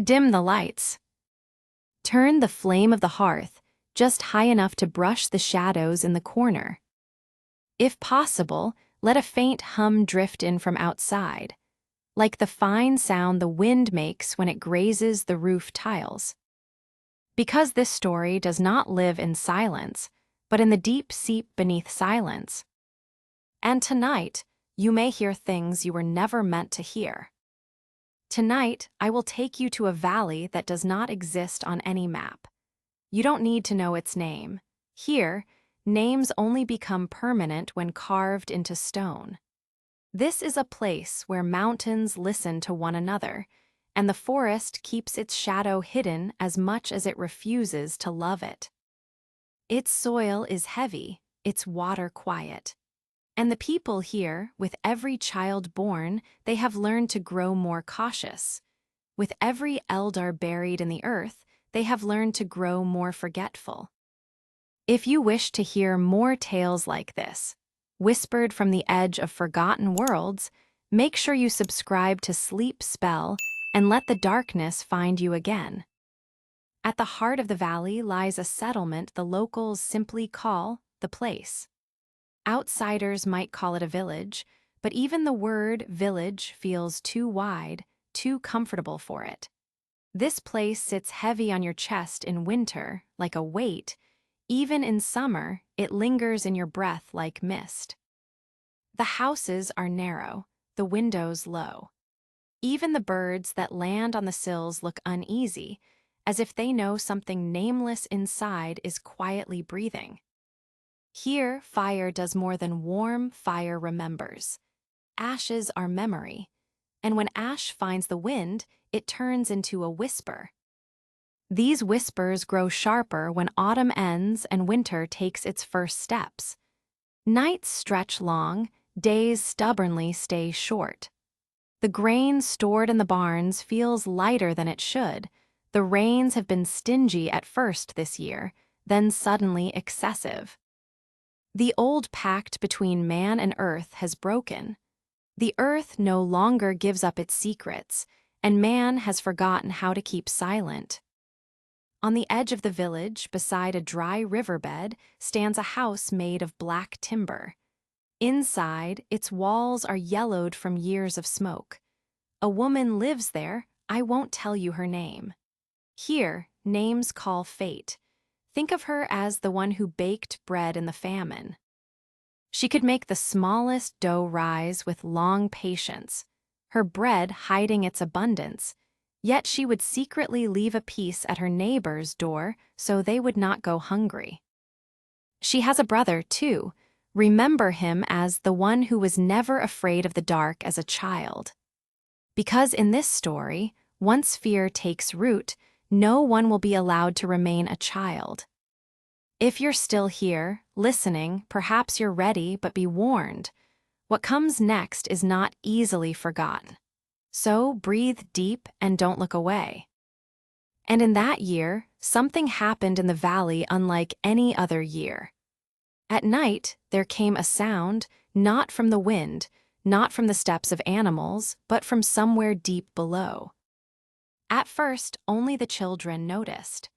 Dim the lights. Turn the flame of the hearth just high enough to brush the shadows in the corner. If possible, let a faint hum drift in from outside, like the fine sound the wind makes when it grazes the roof tiles. Because this story does not live in silence, but in the deep seep beneath silence. And tonight, you may hear things you were never meant to hear. Tonight, I will take you to a valley that does not exist on any map. You don't need to know its name. Here, names only become permanent when carved into stone. This is a place where mountains listen to one another, and the forest keeps its shadow hidden as much as it refuses to love it. Its soil is heavy, its water quiet. And the people here, with every child born, they have learned to grow more cautious. With every eldar buried in the earth, they have learned to grow more forgetful. If you wish to hear more tales like this, whispered from the edge of forgotten worlds, make sure you subscribe to Sleep Spell and let the darkness find you again. At the heart of the valley lies a settlement the locals simply call the place. Outsiders might call it a village, but even the word village feels too wide, too comfortable for it. This place sits heavy on your chest in winter, like a weight. Even in summer, it lingers in your breath like mist. The houses are narrow, the windows low. Even the birds that land on the sills look uneasy, as if they know something nameless inside is quietly breathing. Here, fire does more than warm, fire remembers. Ashes are memory, and when ash finds the wind, it turns into a whisper. These whispers grow sharper when autumn ends and winter takes its first steps. Nights stretch long, days stubbornly stay short. The grain stored in the barns feels lighter than it should. The rains have been stingy at first this year, then suddenly excessive. The old pact between man and earth has broken. The earth no longer gives up its secrets, and man has forgotten how to keep silent. On the edge of the village, beside a dry riverbed, stands a house made of black timber. Inside, its walls are yellowed from years of smoke. A woman lives there, I won't tell you her name. Here, names call fate. Think of her as the one who baked bread in the famine. She could make the smallest dough rise with long patience, her bread hiding its abundance, yet she would secretly leave a piece at her neighbor's door so they would not go hungry. She has a brother, too. Remember him as the one who was never afraid of the dark as a child. Because in this story, once fear takes root, no one will be allowed to remain a child. If you're still here, listening, perhaps you're ready, but be warned. What comes next is not easily forgotten. So breathe deep and don't look away. And in that year, something happened in the valley unlike any other year. At night, there came a sound, not from the wind, not from the steps of animals, but from somewhere deep below. At first, only the children noticed.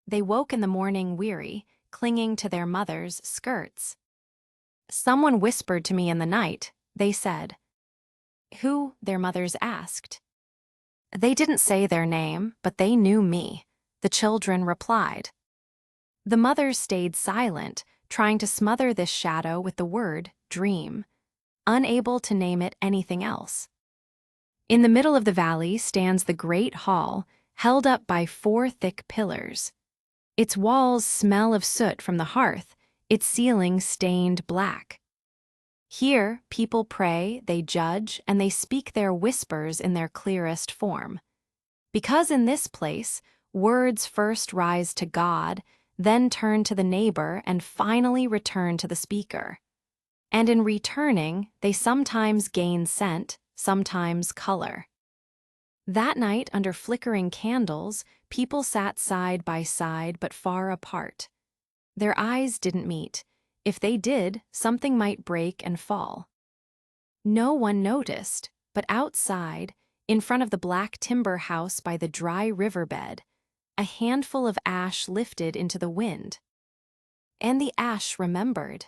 They woke in the morning weary, clinging to their mothers' skirts. Someone whispered to me in the night, they said. Who, their mothers asked. They didn't say their name, but they knew me, the children replied. The mothers stayed silent, trying to smother this shadow with the word dream, unable to name it anything else. In the middle of the valley stands the great hall, held up by 4 thick pillars. Its walls smell of soot from the hearth, its ceiling stained black. Here, people pray, they judge, and they speak their whispers in their clearest form. Because in this place, words first rise to God, then turn to the neighbor, and finally return to the speaker. And in returning, they sometimes gain scent, sometimes color. That night, under flickering candles, people sat side by side but far apart. Their eyes didn't meet. If they did, something might break and fall. No one noticed, but outside, In front of the black timber house by the dry riverbed, a handful of ash lifted into the wind. And the ash remembered.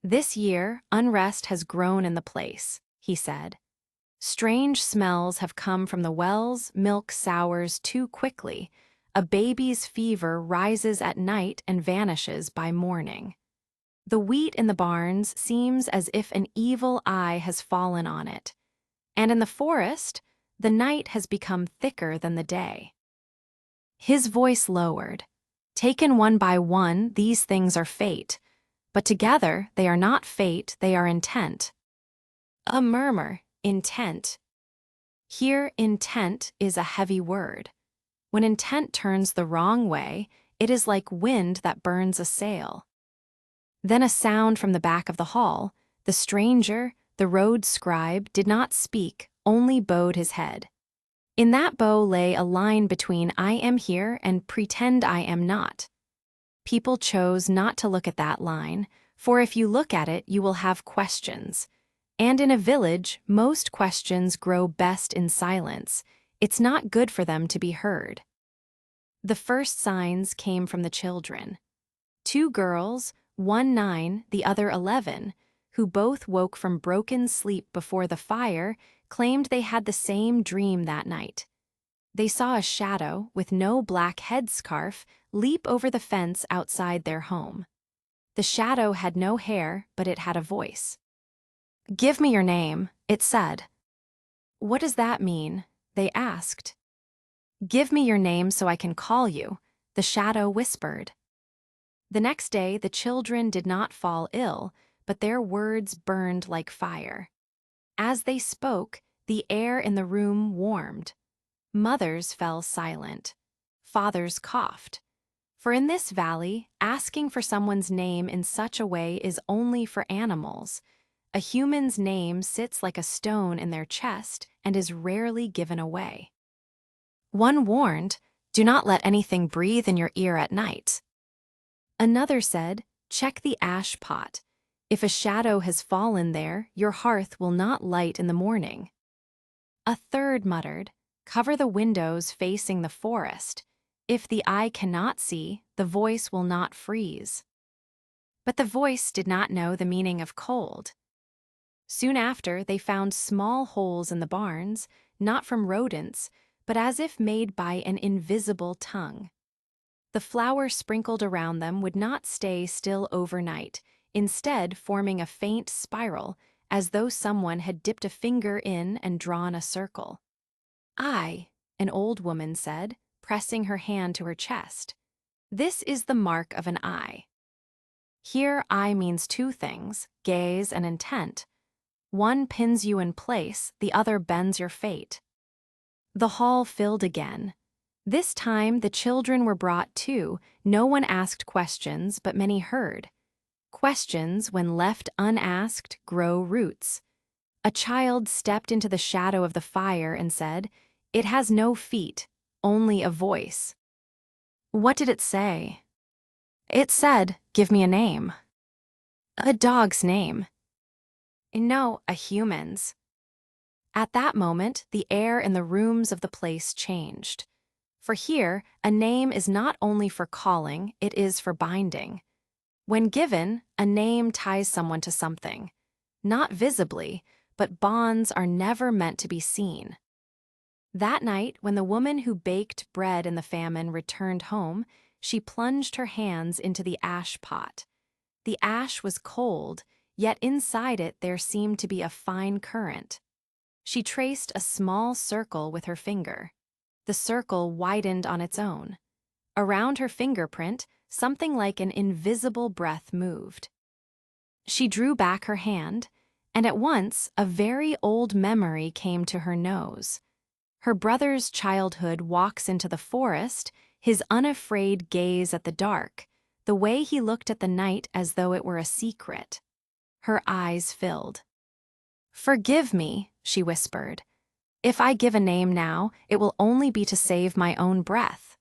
"This year, unrest has grown in the place," he said. "Strange smells have come from the wells, milk sours too quickly, a baby's fever rises at night and vanishes by morning. The wheat in the barns seems as if an evil eye has fallen on it, and in the forest, the night has become thicker than the day." His voice lowered. "Taken one by one, these things are fate, but together they are not fate, they are intent." A murmur, intent. Here, intent is a heavy word. When intent turns the wrong way, it is like wind that burns a sail. Then a sound from the back of the hall. The stranger, the road scribe, did not speak, only bowed his head. In that bow lay a line between "I am here" and "pretend I am not." People chose not to look at that line, for if you look at it, you will have questions. And in a village, most questions grow best in silence. It's not good for them to be heard. The first signs came from the children. 2 girls, one 9, the other 11, who both woke from broken sleep before the fire, claimed they had the same dream that night. They saw a shadow, with no black headscarf, leap over the fence outside their home. The shadow had no hair, but it had a voice. "Give me your name," it said. "What does that mean?" they asked. "Give me your name so I can call you," the shadow whispered. The next day, the children did not fall ill, but their words burned like fire. As they spoke, the air in the room warmed. Mothers fell silent. Fathers coughed. For in this valley, asking for someone's name in such a way is only for animals. A human's name sits like a stone in their chest and is rarely given away. One warned, "Do not let anything breathe in your ear at night." Another said, "Check the ash pot. If a shadow has fallen there, your hearth will not light in the morning." A third muttered, "Cover the windows facing the forest. If the eye cannot see, the voice will not freeze." But the voice did not know the meaning of cold. Soon after, they found small holes in the barns, not from rodents, but as if made by an invisible tongue. The flour sprinkled around them would not stay still overnight, instead forming a faint spiral, as though someone had dipped a finger in and drawn a circle. "Aye," an old woman said, pressing her hand to her chest. "This is the mark of an eye." Here, eye means 2 things, gaze and intent. One pins you in place, the other bends your fate. The hall filled again. This time the children were brought too. No one asked questions, but many heard. Questions, when left unasked, grow roots. A child stepped into the shadow of the fire and said, "It has no feet, only a voice." "What did it say?" "It said, 'Give me a name.'" "A dog's name." "No, a human's." At that moment, the air in the rooms of the place changed. For here, a name is not only for calling, it is for binding. When given, a name ties someone to something. Not visibly, but bonds are never meant to be seen. That night, when the woman who baked bread in the famine returned home, she plunged her hands into the ash pot. The ash was cold, yet inside it there seemed to be a fine current. She traced a small circle with her finger. The circle widened on its own. Around her fingerprint, something like an invisible breath moved. She drew back her hand, and at once a very old memory came to her nose. Her brother's childhood walks into the forest, his unafraid gaze at the dark, the way he looked at the night as though it were a secret. Her eyes filled. "Forgive me," she whispered. "If I give a name now, it will only be to save my own breath."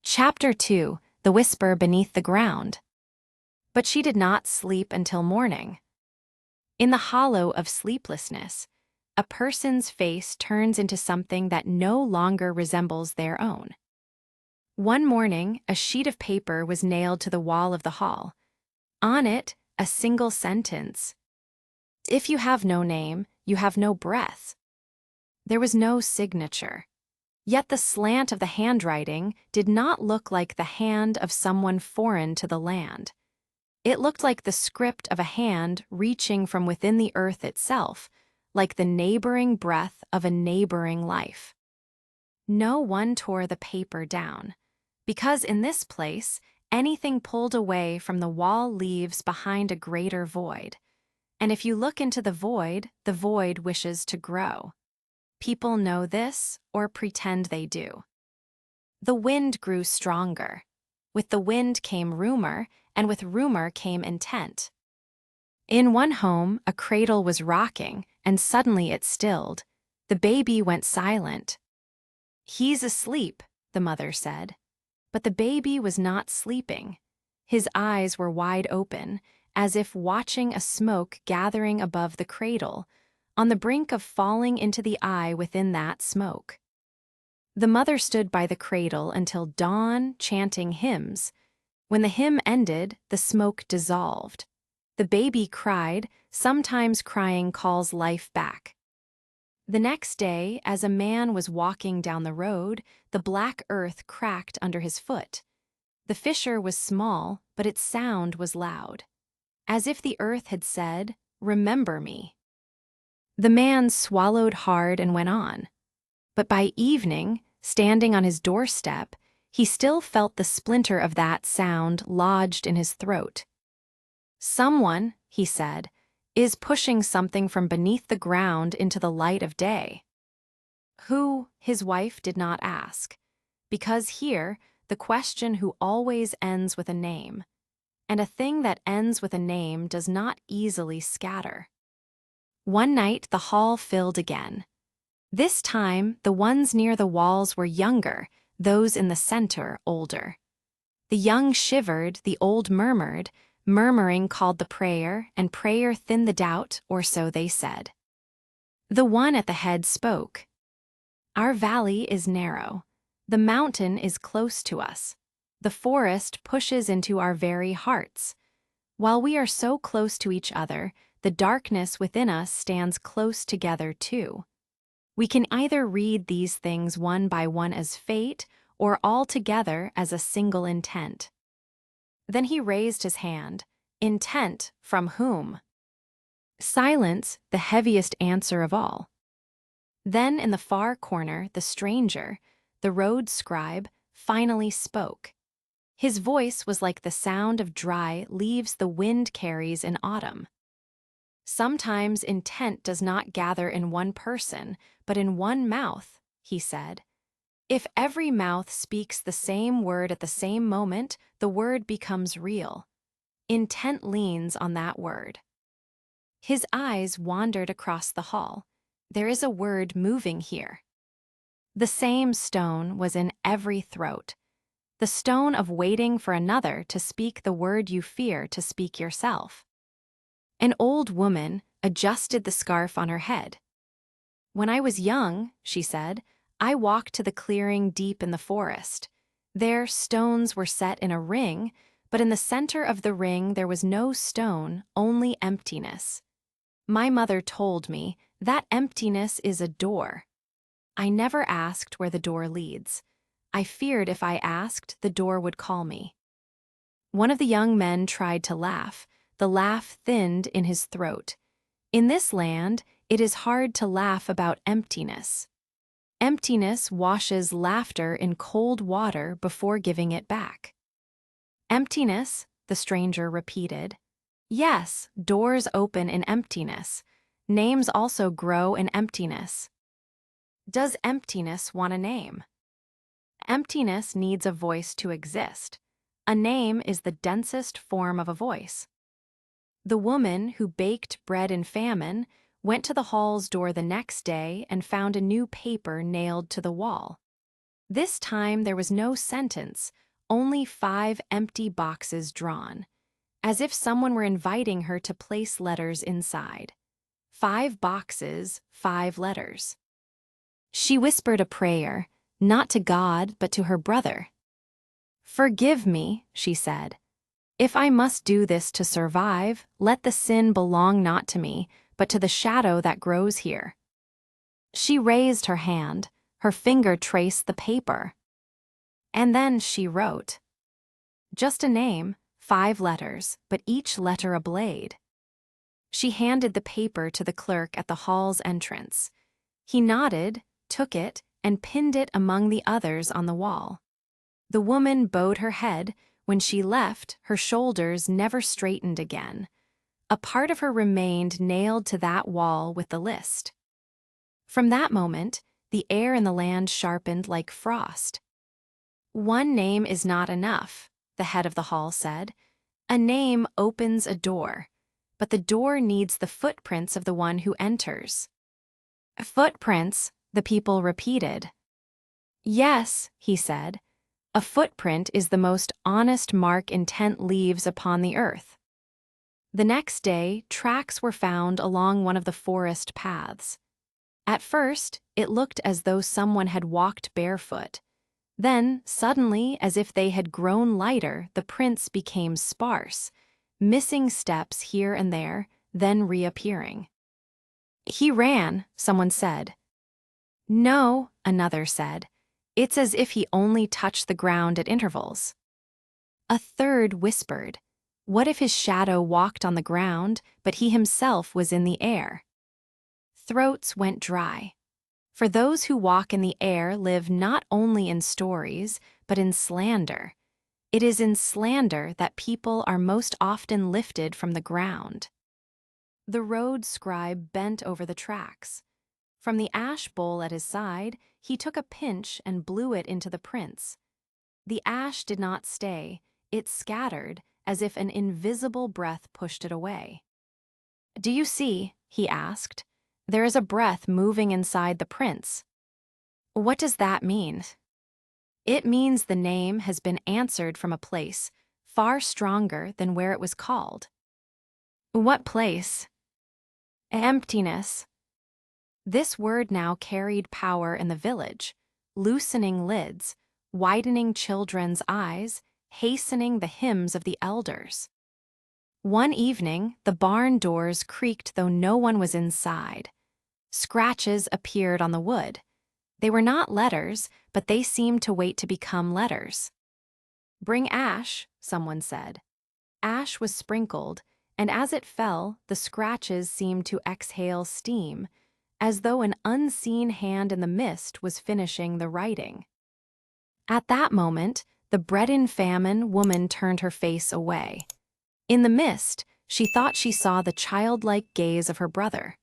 Chapter 2: The Whisper Beneath the Ground. But she did not sleep until morning. In the hollow of sleeplessness, a person's face turns into something that no longer resembles their own. One morning, a sheet of paper was nailed to the wall of the hall. On it, a single sentence: "If you have no name, you have no breath." There was no signature. Yet the slant of the handwriting did not look like the hand of someone foreign to the land. It looked like the script of a hand reaching from within the earth itself, like the neighboring breath of a neighboring life. No one tore the paper down, because in this place, anything pulled away from the wall leaves behind a greater void. And if you look into the void wishes to grow. People know this or pretend they do. The wind grew stronger. With the wind came rumor, and with rumor came intent. In one home, a cradle was rocking, and suddenly it stilled. The baby went silent. "He's asleep," the mother said. But the baby was not sleeping. His eyes were wide open, as if watching a smoke gathering above the cradle, on the brink of falling into the eye within that smoke. The mother stood by the cradle until dawn, chanting hymns. When the hymn ended, the smoke dissolved. The baby cried, sometimes crying calls life back. The next day, as a man was walking down the road, the black earth cracked under his foot. The fissure was small, but its sound was loud, as if the earth had said, "Remember me." The man swallowed hard and went on. But by evening, standing on his doorstep, he still felt the splinter of that sound lodged in his throat. "Someone," he said, "is pushing something from beneath the ground into the light of day." Who, his wife did not ask, because here the question who always ends with a name, and a thing that ends with a name does not easily scatter. One night the hall filled again. This time the ones near the walls were younger, those in the center older. The young shivered, the old murmured, murmuring called the prayer, and prayer thinned the doubt, or so they said. The one at the head spoke. "Our valley is narrow. The mountain is close to us. The forest pushes into our very hearts. While we are so close to each other, the darkness within us stands close together too. We can either read these things one by one as fate, or all together as a single intent." Then he raised his hand. "Intent from whom?" Silence, the heaviest answer of all. Then in the far corner, the stranger, the road scribe, finally spoke. His voice was like the sound of dry leaves the wind carries in autumn. "Sometimes intent does not gather in one person, but in one mouth," he said. "If every mouth speaks the same word at the same moment, the word becomes real. Intent leans on that word." His eyes wandered across the hall. "There is a word moving here." The same stone was in every throat. The stone of waiting for another to speak the word you fear to speak yourself. An old woman adjusted the scarf on her head. "When I was young," she said, "I walked to the clearing deep in the forest. There stones were set in a ring, but in the center of the ring there was no stone, only emptiness. My mother told me that emptiness is a door. I never asked where the door leads. I feared if I asked, the door would call me." One of the young men tried to laugh. The laugh thinned in his throat. In this land, it is hard to laugh about emptiness. Emptiness washes laughter in cold water before giving it back. "Emptiness," the stranger repeated. "Yes, doors open in emptiness. Names also grow in emptiness." Does emptiness want a name? Emptiness needs a voice to exist. A name is the densest form of a voice. The woman who baked bread in famine went to the hall's door the next day and found a new paper nailed to the wall. This time there was no sentence, only 5 empty boxes drawn, as if someone were inviting her to place letters inside. 5 boxes, 5 letters. She whispered a prayer, not to God but to her brother. "Forgive me," she said. "If I must do this to survive, let the sin belong not to me, but to the shadow that grows here." She raised her hand, her finger traced the paper. And then she wrote. Just a name, 5 letters, but each letter a blade. She handed the paper to the clerk at the hall's entrance. He nodded, took it, and pinned it among the others on the wall. The woman bowed her head. When she left, her shoulders never straightened again. A part of her remained nailed to that wall with the list. From that moment, the air in the land sharpened like frost. "One name is not enough," the head of the hall said. "A name opens a door, but the door needs the footprints of the one who enters." "Footprints," the people repeated. "Yes," he said, "a footprint is the most honest mark intent leaves upon the earth." The next day, tracks were found along one of the forest paths. At first, it looked as though someone had walked barefoot. Then, suddenly, as if they had grown lighter, the prints became sparse, missing steps here and there, then reappearing. "He ran," someone said. "No," another said. "It's as if he only touched the ground at intervals." A third whispered, "What if his shadow walked on the ground, but he himself was in the air?" Throats went dry. For those who walk in the air live not only in stories, but in slander. It is in slander that people are most often lifted from the ground. The road scribe bent over the tracks. From the ash bowl at his side, he took a pinch and blew it into the prints. The ash did not stay, it scattered, as if an invisible breath pushed it away. "Do you see?" he asked. "There is a breath moving inside the prints." "What does that mean?" "It means the name has been answered from a place far stronger than where it was called." "What place?" "Emptiness." This word now carried power in the village, loosening lids, widening children's eyes, hastening the hymns of the elders. One evening, the barn doors creaked though no one was inside. Scratches appeared on the wood. They were not letters, but they seemed to wait to become letters. "Bring ash," someone said. Ash was sprinkled, and as it fell, the scratches seemed to exhale steam, as though an unseen hand in the mist was finishing the writing. At that moment, the bread-in-famine woman turned her face away. In the mist, she thought she saw the childlike gaze of her brother.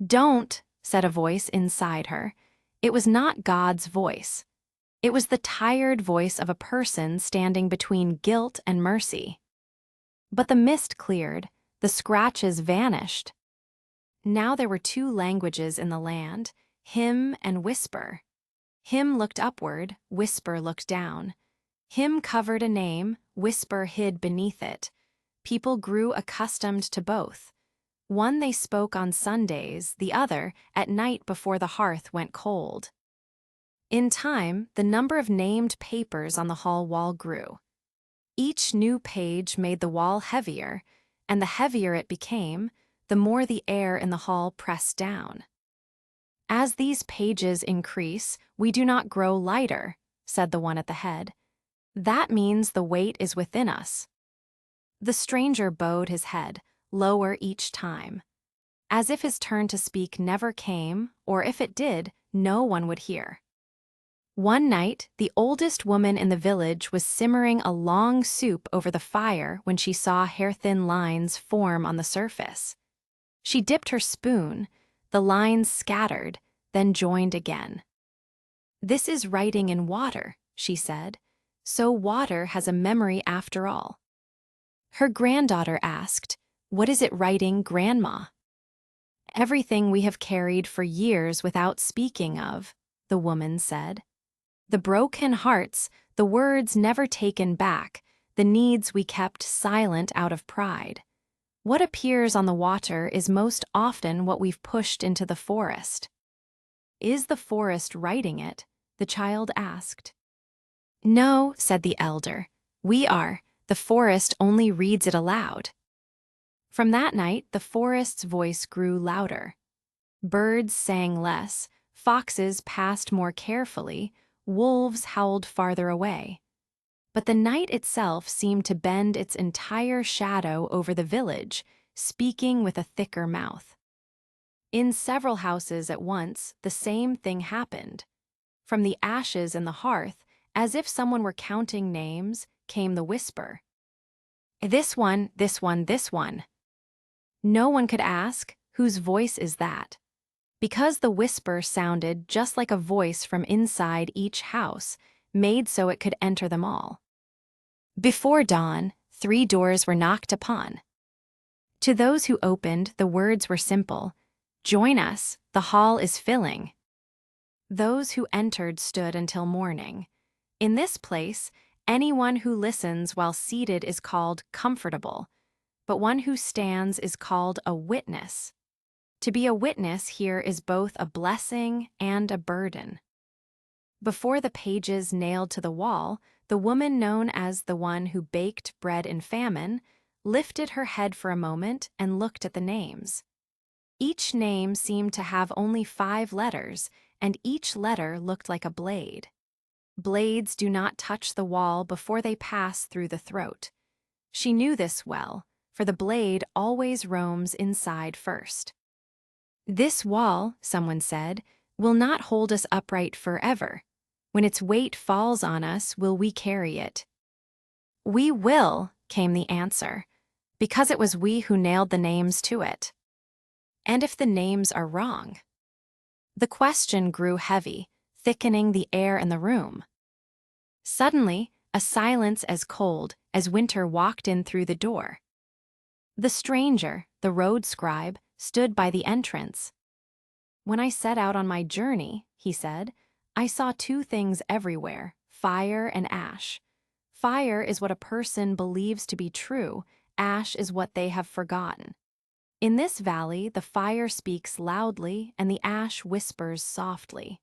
"Don't," said a voice inside her. It was not God's voice. It was the tired voice of a person standing between guilt and mercy. But the mist cleared, the scratches vanished. Now there were 2 languages in the land, hymn and whisper. Hymn looked upward, whisper looked down. Hymn covered a name, whisper hid beneath it. People grew accustomed to both. One they spoke on Sundays, the other at night before the hearth went cold. In time, the number of named papers on the hall wall grew. Each new page made the wall heavier, and the heavier it became, the more the air in the hall pressed down. "As these pages increase, we do not grow lighter," said the one at the head. "That means the weight is within us." The stranger bowed his head, lower each time, as if his turn to speak never came, or if it did, no one would hear. One night, the oldest woman in the village was simmering a long soup over the fire when she saw hair-thin lines form on the surface. She dipped her spoon, the lines scattered, then joined again. "This is writing in water," she said. "So water has a memory after all." Her granddaughter asked, "What is it writing, Grandma?" "Everything we have carried for years without speaking of," the woman said. "The broken hearts, the words never taken back, the needs we kept silent out of pride. What appears on the water is most often what we've pushed into the forest. Is the forest writing it? The child asked. No, said the elder. We are. The forest only reads it aloud. From that night, the forest's voice grew louder. Birds sang less, foxes passed more carefully, wolves howled farther away. But the night itself seemed to bend its entire shadow over the village, speaking with a thicker mouth. In several houses at once, the same thing happened. From the ashes in the hearth, as if someone were counting names, came the whisper. This one, this one, this one. No one could ask, whose voice is that? Because the whisper sounded just like a voice from inside each house, made so it could enter them all. Before dawn, 3 doors were knocked upon. To those who opened, the words were simple. Join us, the hall is filling. Those who entered stood until morning. In this place, anyone who listens while seated is called comfortable, but one who stands is called a witness. To be a witness here is both a blessing and a burden. Before the pages nailed to the wall, the woman known as the one who baked bread in famine lifted her head for a moment and looked at the names. Each name seemed to have only 5 letters, and each letter looked like a blade. Blades do not touch the wall before they pass through the throat. She knew this well, for the blade always roams inside first. This wall, someone said, will not hold us upright forever. When its weight falls on us, will we carry it? We will, came the answer, because it was we who nailed the names to it. And if the names are wrong? The question grew heavy, thickening the air in the room. Suddenly, a silence as cold as winter walked in through the door. The stranger, the road scribe, stood by the entrance. When I set out on my journey, he said, I saw 2 things everywhere, fire and ash. Fire is what a person believes to be true, ash is what they have forgotten. In this valley, the fire speaks loudly and the ash whispers softly.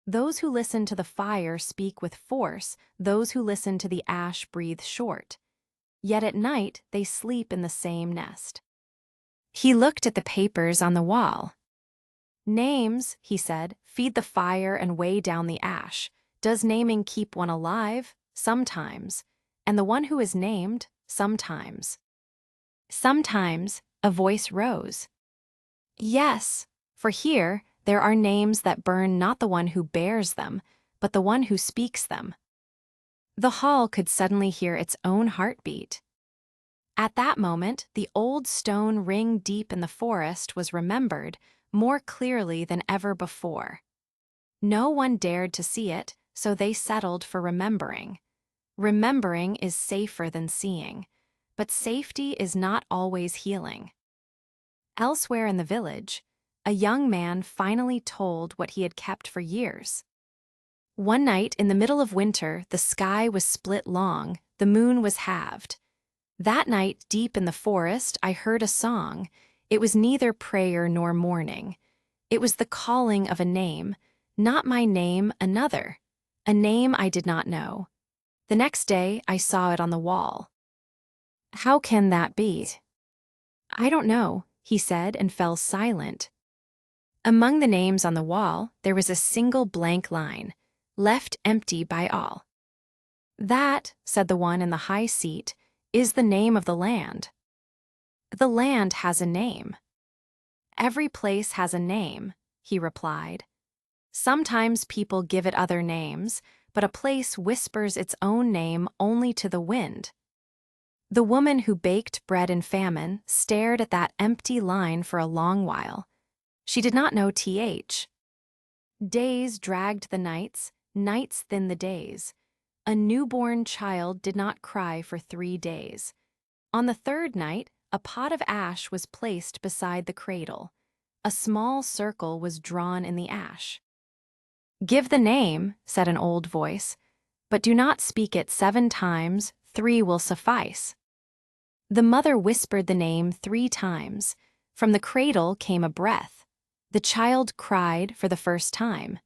Those who listen to the fire speak with force, those who listen to the ash breathe short. Yet at night, they sleep in the same nest. He looked at the papers on the wall. Names, he said, feed the fire and weigh down the ash. Does naming keep one alive? Sometimes. And the one who is named? Sometimes. Sometimes, a voice rose. Yes, for here there are names that burn not the one who bears them, but the one who speaks them. The hall could suddenly hear its own heartbeat. At that moment, the old stone ring deep in the forest was remembered more clearly than ever before. No one dared to see it, so they settled for remembering. Remembering is safer than seeing, but safety is not always healing. Elsewhere in the village, a young man finally told what he had kept for years. One night in the middle of winter, the sky was split long, the moon was halved. That night, deep in the forest, I heard a song. It was neither prayer nor mourning. It was the calling of a name, not my name, another, a name I did not know. The next day, I saw it on the wall. How can that be? I don't know, he said and fell silent. Among the names on the wall, there was a single blank line, left empty by all. That, said the one in the high seat, is the name of the land. The land has a name. Every place has a name, he replied. Sometimes people give it other names, but a place whispers its own name only to the wind. The woman who baked bread in famine stared at that empty line for a long while. She did not know th. Days dragged the nights, nights thinned the days. A newborn child did not cry for 3 days. On the 3rd night, a pot of ash was placed beside the cradle. A small circle was drawn in the ash. Give the name, said an old voice, but do not speak it 7 times, 3 will suffice. The mother whispered the name 3 times. From the cradle came a breath. The child cried for the first time.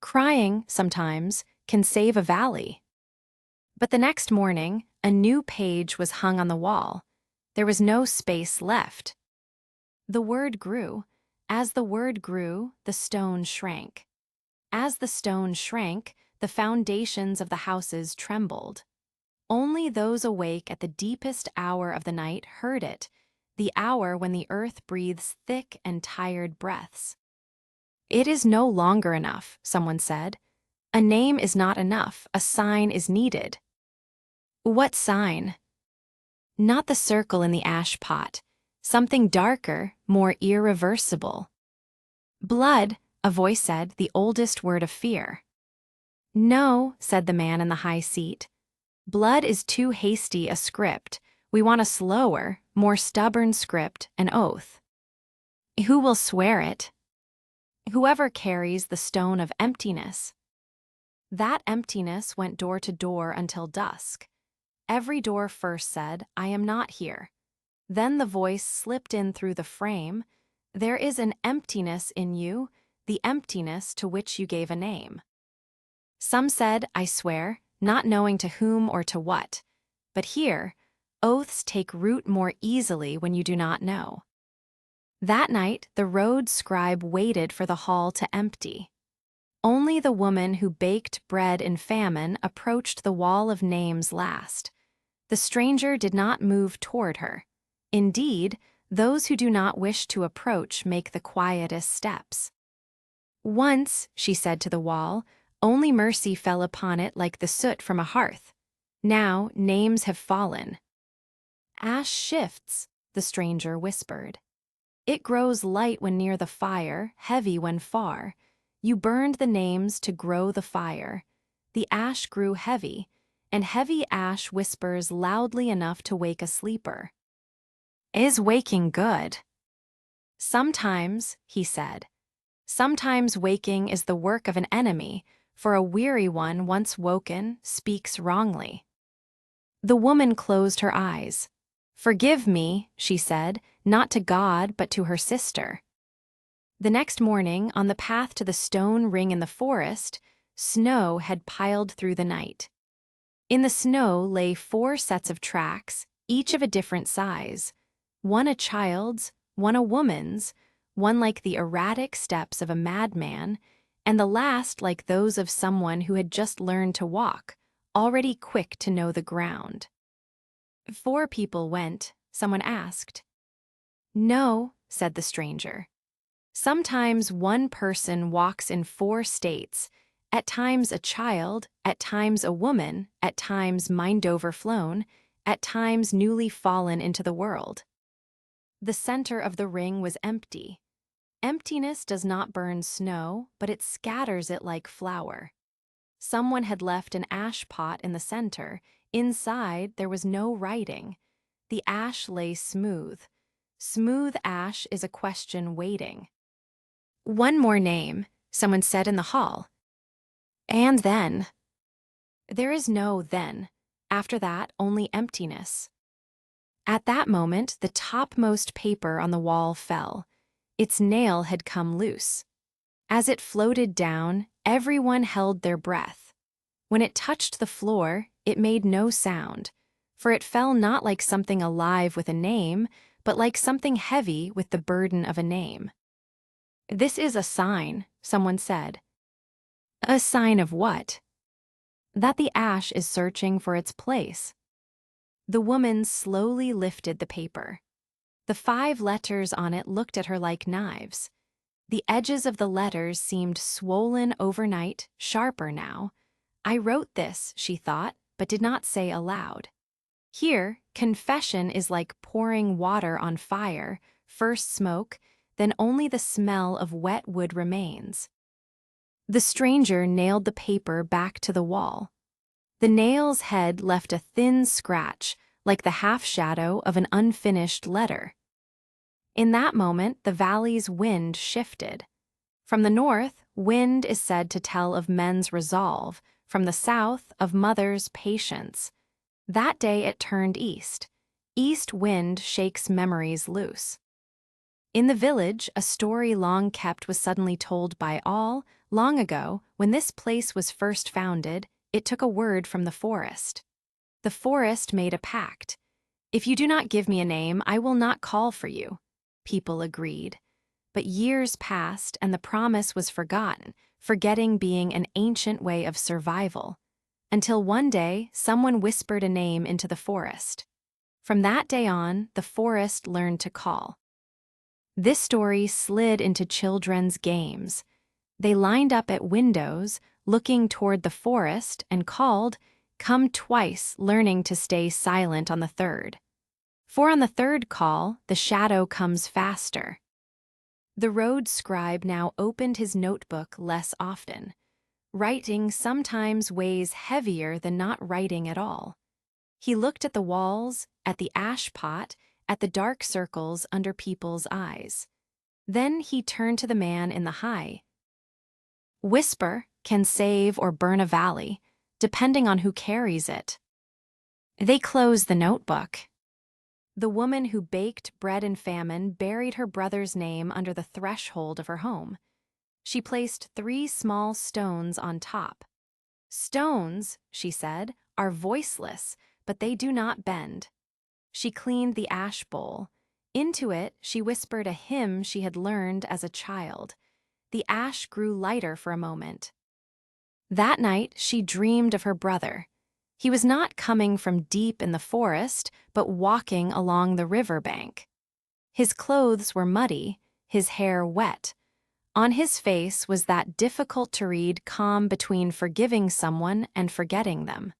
Crying, sometimes, can save a valley. But the next morning, a new page was hung on the wall. There was no space left. The word grew. As the word grew, the stone shrank. As the stone shrank, the foundations of the houses trembled. Only those awake at the deepest hour of the night heard it, the hour when the earth breathes thick and tired breaths. "It is no longer enough," someone said. "A name is not enough, a sign is needed." What sign? Not the circle in the ash pot. Something darker, more irreversible. "Blood," a voice said, the oldest word of fear. "No," said the man in the high seat. "Blood is too hasty a script. We want a slower, more stubborn script, an oath." "Who will swear it?" "Whoever carries the stone of emptiness." That emptiness went door to door until dusk. Every door first said, "I am not here." Then the voice slipped in through the frame. "There is an emptiness in you, the emptiness to which you gave a name." Some said, "I swear," not knowing to whom or to what. But here, oaths take root more easily when you do not know. That night, the road scribe waited for the hall to empty. Only the woman who baked bread in famine approached the wall of names last. The stranger did not move toward her. Indeed, those who do not wish to approach make the quietest steps. "Once," she said to the wall, "only mercy fell upon it like the soot from a hearth. Now names have fallen." "Ash shifts," the stranger whispered. "It grows light when near the fire, heavy when far. You burned the names to grow the fire. The ash grew heavy, and heavy ash whispers loudly enough to wake a sleeper." "Is waking good?" "Sometimes," he said. "Sometimes waking is the work of an enemy, for a weary one once woken speaks wrongly." The woman closed her eyes. "Forgive me," she said, not to God but to her sister. The next morning, on the path to the stone ring in the forest, snow had piled through the night. In the snow lay 4 sets of tracks, each of a different size. One a child's, one a woman's, one like the erratic steps of a madman, and the last like those of someone who had just learned to walk, already quick to know the ground. 4 people went, someone asked. "No," said the stranger. "Sometimes one person walks in 4 states, at times a child, at times a woman, at times mind overflown, at times newly fallen into the world." The center of the ring was empty. Emptiness does not burn snow, but it scatters it like flour. Someone had left an ash pot in the center. Inside, there was no writing. The ash lay smooth. Smooth ash is a question waiting. "One more name," someone said in the hall. "And then." There is no then. After that, only emptiness. At that moment, the topmost paper on the wall fell. Its nail had come loose. As it floated down, everyone held their breath. When it touched the floor, it made no sound, for it fell not like something alive with a name, but like something heavy with the burden of a name. "This is a sign," someone said. "A sign of what?" "That the ash is searching for its place." The woman slowly lifted the paper. The 5 letters on it looked at her like knives. The edges of the letters seemed swollen overnight, sharper now. "I wrote this," she thought, but did not say aloud. Here, confession is like pouring water on fire, first smoke, then only the smell of wet wood remains. The stranger nailed the paper back to the wall. The nail's head left a thin scratch, like the half-shadow of an unfinished letter. In that moment, the valley's wind shifted. From the north, wind is said to tell of men's resolve, from the south, of mothers' patience. That day it turned east. East wind shakes memories loose. In the village, a story long kept was suddenly told by all. Long ago, when this place was first founded, it took a word from the forest. The forest made a pact. "If you do not give me a name, I will not call for you." People agreed. But years passed and the promise was forgotten, forgetting being an ancient way of survival. Until one day, someone whispered a name into the forest. From that day on, the forest learned to call. This story slid into children's games. They lined up at windows, looking toward the forest, and called, "Come twice," learning to stay silent on the third. For on the third call, the shadow comes faster. The road scribe now opened his notebook less often. Writing sometimes weighs heavier than not writing at all. He looked at the walls, at the ash pot, at the dark circles under people's eyes. Then he turned to the man in the high. Whisper can save or burn a valley, depending on who carries it. They closed the notebook. The woman who baked bread in famine buried her brother's name under the threshold of her home. She placed 3 small stones on top. "Stones," she said, "are voiceless, but they do not bend." She cleaned the ash bowl. Into it, she whispered a hymn she had learned as a child. The ash grew lighter for a moment. That night, she dreamed of her brother. He was not coming from deep in the forest, but walking along the river bank. His clothes were muddy, his hair wet. On his face was that difficult-to-read calm between forgiving someone and forgetting them.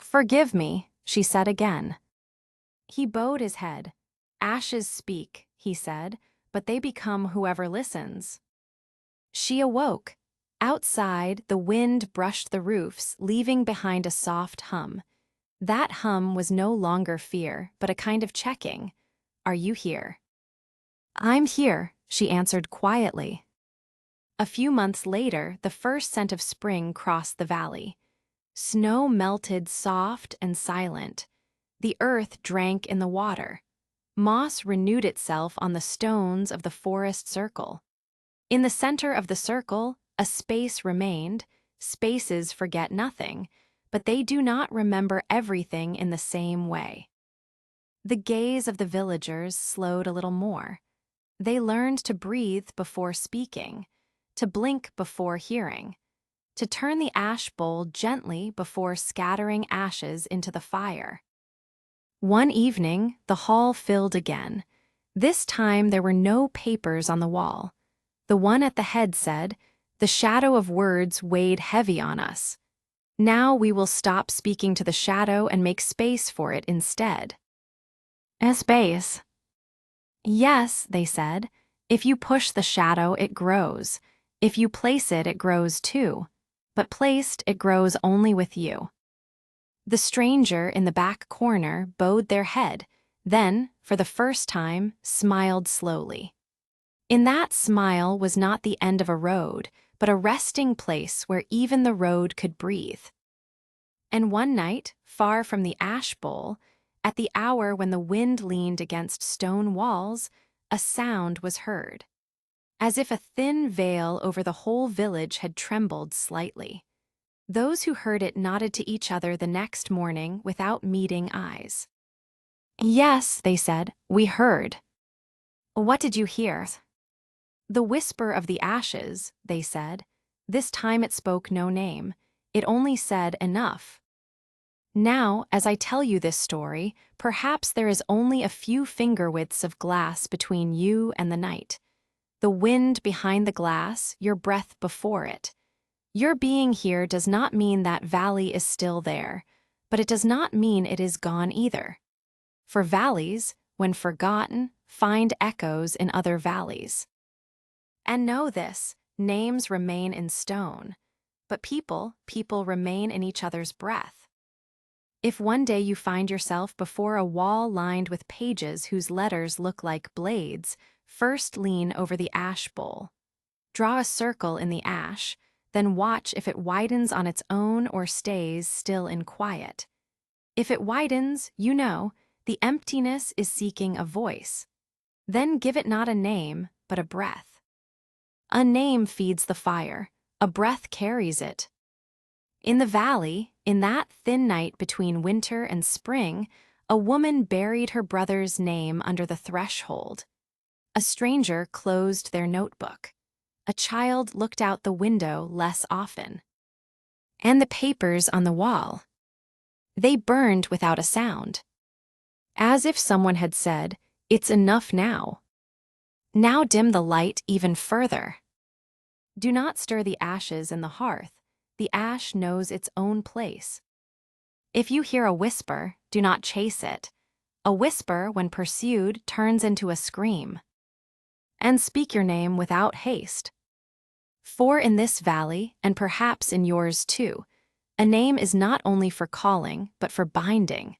"Forgive me," she said again. He bowed his head. "Ashes speak," he said, "but they become whoever listens." She awoke. Outside, the wind brushed the roofs, leaving behind a soft hum. That hum was no longer fear, but a kind of checking. "Are you here?" "I'm here," she answered quietly. A few months later, the first scent of spring crossed the valley. Snow melted soft and silent. The earth drank in the water. Moss renewed itself on the stones of the forest circle. In the center of the circle, a space remained. Spaces forget nothing, but they do not remember everything in the same way. The gaze of the villagers slowed a little more. They learned to breathe before speaking, to blink before hearing, to turn the ash bowl gently before scattering ashes into the fire. One evening, the hall filled again. This time there were no papers on the wall. The one at the head said, "The shadow of words weighed heavy on us. Now we will stop speaking to the shadow and make space for it instead." "A space?" "Yes," they said. "If you push the shadow, it grows. If you place it, it grows too. But placed, it grows only with you." The stranger in the back corner bowed their head, then, for the first time, smiled slowly. In that smile was not the end of a road, but a resting place where even the road could breathe. And one night, far from the ash bowl, at the hour when the wind leaned against stone walls, a sound was heard. As if a thin veil over the whole village had trembled slightly. Those who heard it nodded to each other the next morning without meeting eyes. "Yes," they said, "we heard." "What did you hear?" "The whisper of the ashes," they said. This time it spoke no name. It only said enough. Now, as I tell you this story, perhaps there is only a few finger-widths of glass between you and the night. The wind behind the glass, your breath before it. Your being here does not mean that valley is still there, but it does not mean it is gone either. For valleys, when forgotten, find echoes in other valleys. And know this, names remain in stone, but people remain in each other's breath. If one day you find yourself before a wall lined with pages whose letters look like blades, first lean over the ash bowl. Draw a circle in the ash, then watch if it widens on its own or stays still in quiet. If it widens, you know, The emptiness is seeking a voice. Then give it not a name, but a breath. A name feeds the fire, a breath carries it. In the valley, in that thin night between winter and spring, a woman buried her brother's name under the threshold. A stranger closed their notebook. A child looked out the window less often. And the papers on the wall. They burned without a sound. As if someone had said, "It's enough now." Now dim the light even further. Do not stir the ashes in the hearth. The ash knows its own place. If you hear a whisper, do not chase it. A whisper, when pursued, turns into a scream. And speak your name without haste. For in this valley, and perhaps in yours too, a name is not only for calling, but for binding.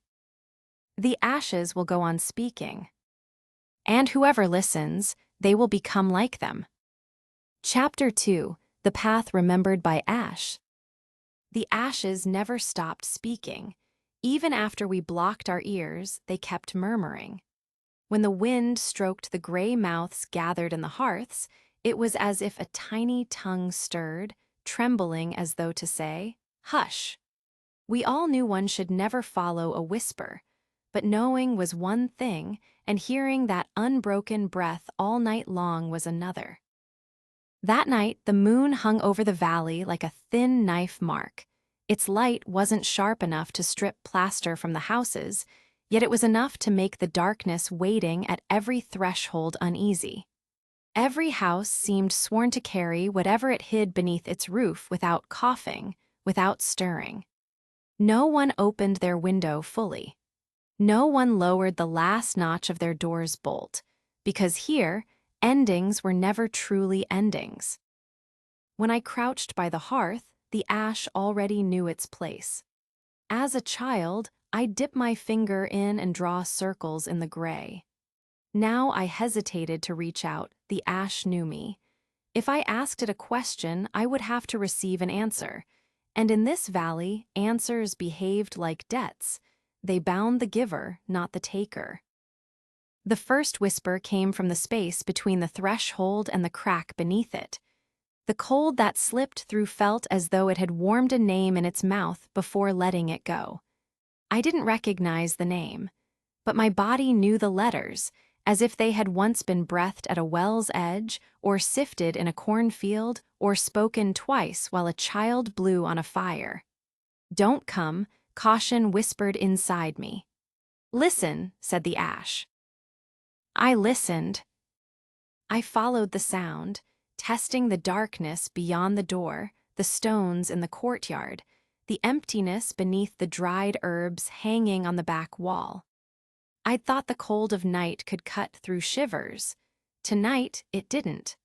The ashes will go on speaking. And whoever listens, they will become like them. Chapter 2, The Path Remembered by Ash. The ashes never stopped speaking. Even after we blocked our ears, they kept murmuring. When the wind stroked the gray mouths gathered in the hearths, it was as if a tiny tongue stirred, trembling as though to say, "Hush." We all knew one should never follow a whisper, but knowing was one thing, and hearing that unbroken breath all night long was another. That night, the moon hung over the valley like a thin knife mark. Its light wasn't sharp enough to strip plaster from the houses, yet it was enough to make the darkness waiting at every threshold uneasy. Every house seemed sworn to carry whatever it hid beneath its roof without coughing, without stirring. No one opened their window fully. No one lowered the last notch of their door's bolt, because here, endings were never truly endings. When I crouched by the hearth, the ash already knew its place. As a child, I'd dip my finger in and draw circles in the gray. Now I hesitated to reach out. The ash knew me. If I asked it a question, I would have to receive an answer. And in this valley, answers behaved like debts. They bound the giver, not the taker. The first whisper came from the space between the threshold and the crack beneath it. The cold that slipped through felt as though it had warmed a name in its mouth before letting it go. I didn't recognize the name, but my body knew the letters, as if they had once been breathed at a well's edge, or sifted in a cornfield, or spoken twice while a child blew on a fire. "Don't come," caution whispered inside me. "Listen," said the ash. I listened. I followed the sound, testing the darkness beyond the door, the stones in the courtyard, the emptiness beneath the dried herbs hanging on the back wall. I'd thought the cold of night could cut through shivers. Tonight, it didn't.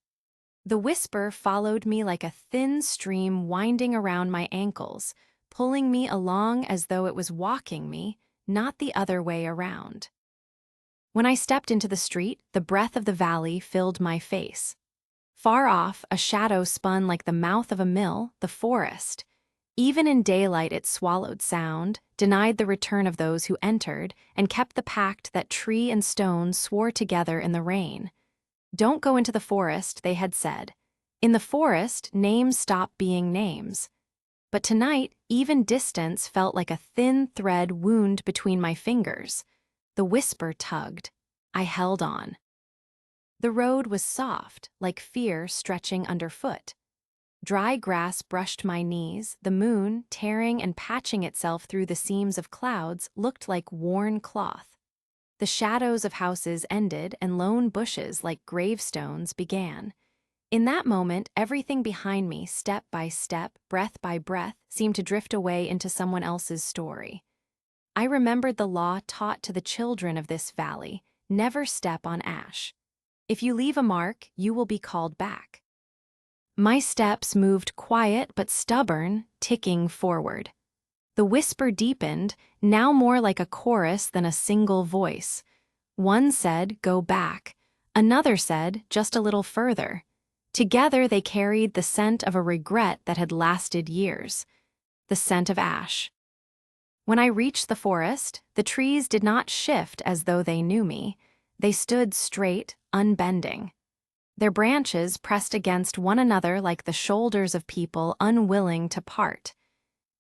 The whisper followed me like a thin stream winding around my ankles, pulling me along as though it was walking me, not the other way around. When I stepped into the street, the breath of the valley filled my face. Far off, a shadow spun like the mouth of a mill, the forest. Even in daylight it swallowed sound, denied the return of those who entered, and kept the pact that tree and stone swore together in the rain. "Don't go into the forest," they had said. In the forest, names stop being names. But tonight, even distance felt like a thin thread wound between my fingers. The whisper tugged. I held on. The road was soft, like fear stretching underfoot. Dry grass brushed my knees. The moon, tearing and patching itself through the seams of clouds, looked like worn cloth. The shadows of houses ended, and lone bushes like gravestones began. In that moment, everything behind me, step by step, breath by breath, seemed to drift away into someone else's story. I remembered the law taught to the children of this valley: never step on ash. If you leave a mark, you will be called back. My steps moved quiet but stubborn, ticking forward. The whisper deepened, now more like a chorus than a single voice. One said, "Go back." Another said, "Just a little further." Together they carried the scent of a regret that had lasted years. The scent of ash. When I reached the forest, the trees did not shift as though they knew me. They stood straight, unbending. Their branches pressed against one another like the shoulders of people unwilling to part.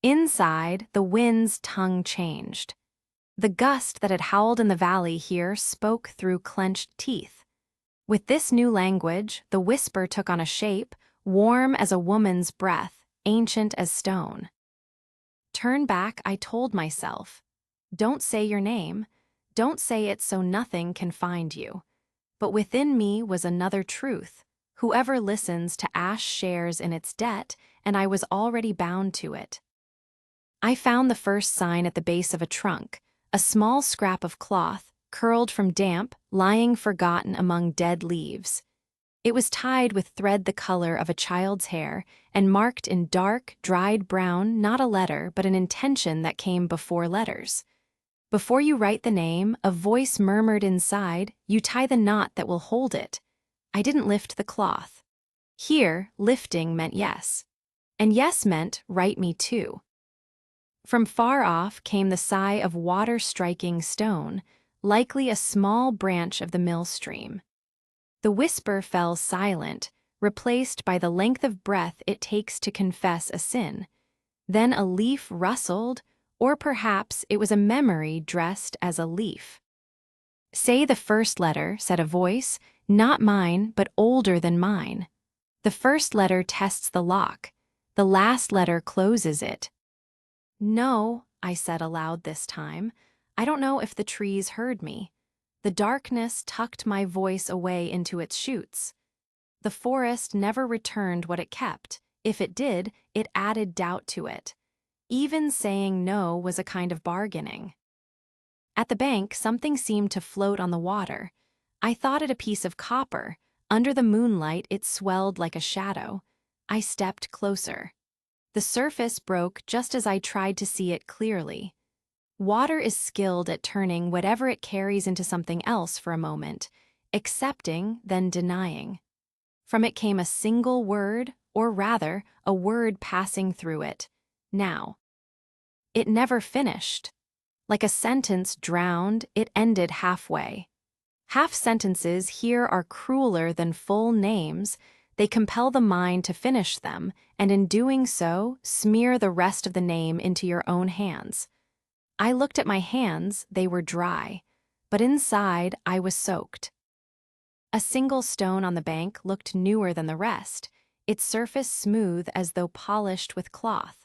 Inside, the wind's tongue changed. The gust that had howled in the valley here spoke through clenched teeth. With this new language, the whisper took on a shape, warm as a woman's breath, ancient as stone. Turn back, I told myself. Don't say your name. Don't say it so nothing can find you. But within me was another truth. Whoever listens to ash shares in its debt, and I was already bound to it. I found the first sign at the base of a trunk, a small scrap of cloth, curled from damp, lying forgotten among dead leaves. It was tied with thread the color of a child's hair and marked in dark, dried brown, not a letter, but an intention that came before letters. Before you write the name, a voice murmured inside, you tie the knot that will hold it. I didn't lift the cloth. Here, lifting meant yes. And yes meant write me too. From far off came the sigh of water striking stone, likely a small branch of the mill stream. The whisper fell silent, replaced by the length of breath it takes to confess a sin. Then a leaf rustled, or perhaps it was a memory dressed as a leaf. Say the first letter, said a voice, not mine, but older than mine. The first letter tests the lock. The last letter closes it. No, I said aloud this time. I don't know if the trees heard me. The darkness tucked my voice away into its shoots. The forest never returned what it kept. If it did, it added doubt to it. Even saying no was a kind of bargaining. At the bank, something seemed to float on the water. I thought it a piece of copper. Under the moonlight, it swelled like a shadow. I stepped closer. The surface broke just as I tried to see it clearly. Water is skilled at turning whatever it carries into something else for a moment, accepting, then denying. From it came a single word, or rather, a word passing through it. Now. It never finished. Like a sentence drowned, it ended halfway. Half sentences here are crueler than full names. They compel the mind to finish them, and in doing so, smear the rest of the name into your own hands. I looked at my hands, they were dry, but inside I was soaked. A single stone on the bank looked newer than the rest, its surface smooth as though polished with cloth.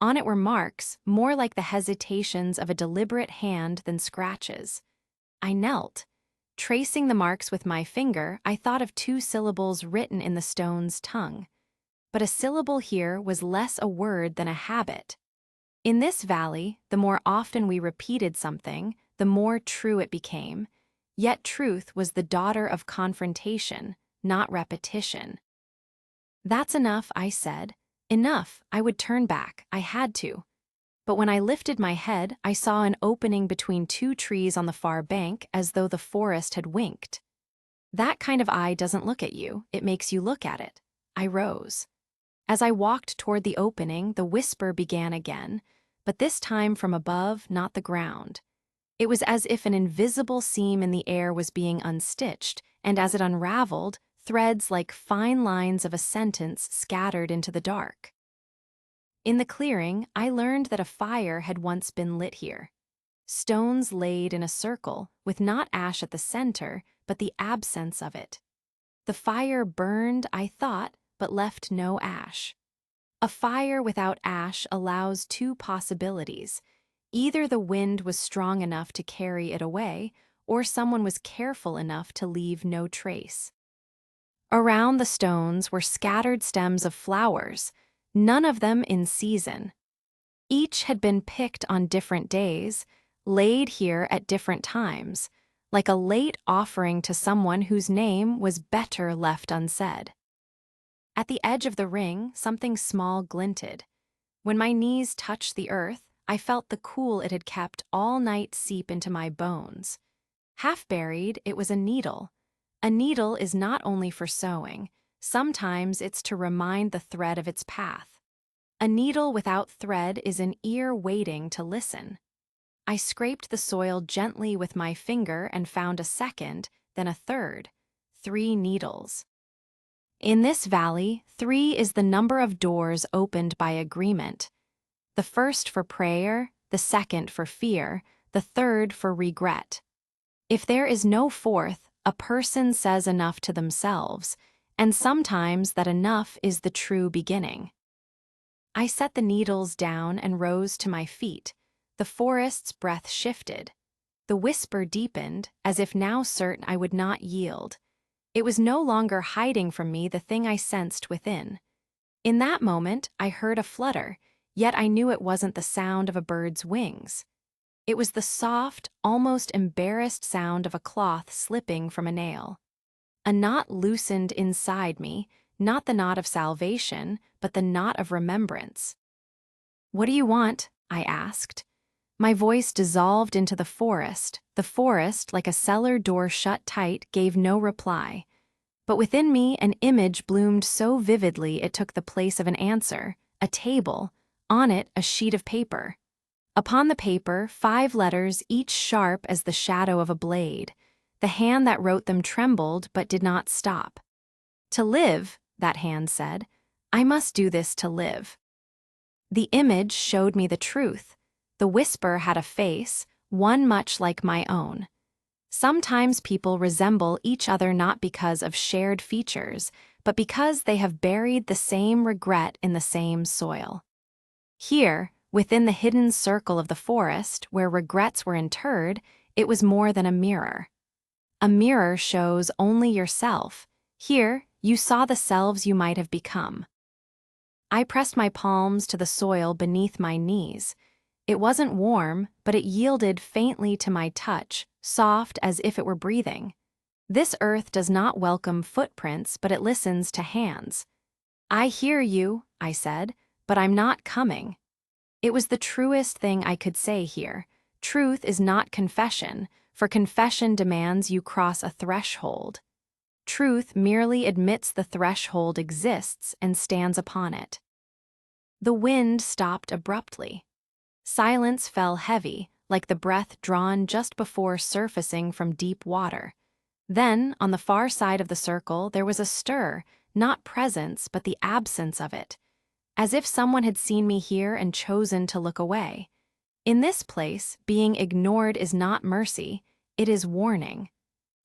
On it were marks, more like the hesitations of a deliberate hand than scratches. I knelt. Tracing the marks with my finger, I thought of 2 syllables written in the stone's tongue. But a syllable here was less a word than a habit. In this valley, the more often we repeated something, the more true it became. Yet truth was the daughter of confrontation, not repetition. That's enough, I said. Enough, I would turn back, I had to. But when I lifted my head, I saw an opening between 2 trees on the far bank, as though the forest had winked. That kind of eye doesn't look at you, it makes you look at it. I rose. As I walked toward the opening, the whisper began again, but this time from above, not the ground. It was as if an invisible seam in the air was being unstitched, and as it unraveled, threads like fine lines of a sentence scattered into the dark. In the clearing, I learned that a fire had once been lit here. Stones laid in a circle, with not ash at the center, but the absence of it. The fire burned, I thought, but left no ash. A fire without ash allows 2 possibilities. Either the wind was strong enough to carry it away, or someone was careful enough to leave no trace. Around the stones were scattered stems of flowers, none of them in season. Each had been picked on different days, laid here at different times, like a late offering to someone whose name was better left unsaid. At the edge of the ring, something small glinted. When my knees touched the earth, I felt the cool it had kept all night seep into my bones. Half buried, it was a needle. A needle is not only for sewing, sometimes it's to remind the thread of its path. A needle without thread is an ear waiting to listen. I scraped the soil gently with my finger and found a second, then a third. 3 needles. In this valley, 3 is the number of doors opened by agreement. The first for prayer, the second for fear, the third for regret. If there is no fourth, a person says enough to themselves, and sometimes that enough is the true beginning. I set the needles down and rose to my feet. The forest's breath shifted. The whisper deepened, as if now certain I would not yield. It was no longer hiding from me the thing I sensed within. In that moment, I heard a flutter, yet I knew it wasn't the sound of a bird's wings. It was the soft, almost embarrassed sound of a cloth slipping from a nail. A knot loosened inside me, not the knot of salvation, but the knot of remembrance. "What do you want?" I asked. My voice dissolved into the forest, like a cellar door shut tight, gave no reply. But within me an image bloomed so vividly it took the place of an answer, a table, on it a sheet of paper. Upon the paper, 5 letters, each sharp as the shadow of a blade. The hand that wrote them trembled but did not stop. "To live," that hand said, "I must do this to live." The image showed me the truth. The whisper had a face, one much like my own. Sometimes people resemble each other not because of shared features, but because they have buried the same regret in the same soil. Here, within the hidden circle of the forest, where regrets were interred, it was more than a mirror. A mirror shows only yourself. Here, you saw the selves you might have become. I pressed my palms to the soil beneath my knees. It wasn't warm, but it yielded faintly to my touch, soft as if it were breathing. This earth does not welcome footprints, but it listens to hands. "I hear you," I said, "but I'm not coming." It was the truest thing I could say here. Truth is not confession, for confession demands you cross a threshold. Truth merely admits the threshold exists and stands upon it. The wind stopped abruptly. Silence fell heavy, like the breath drawn just before surfacing from deep water. Then, on the far side of the circle, there was a stir, not presence, but the absence of it, as if someone had seen me here and chosen to look away. In this place, being ignored is not mercy, it is warning.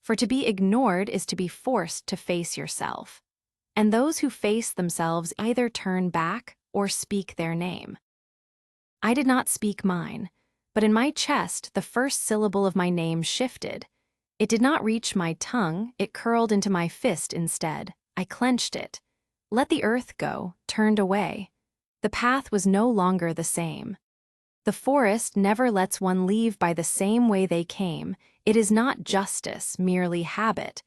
For to be ignored is to be forced to face yourself. And those who face themselves either turn back or speak their name. I did not speak mine, but in my chest the first syllable of my name shifted. It did not reach my tongue, it curled into my fist instead. I clenched it. Let the earth go, turned away. The path was no longer the same. The forest never lets one leave by the same way they came. It is not justice, merely habit.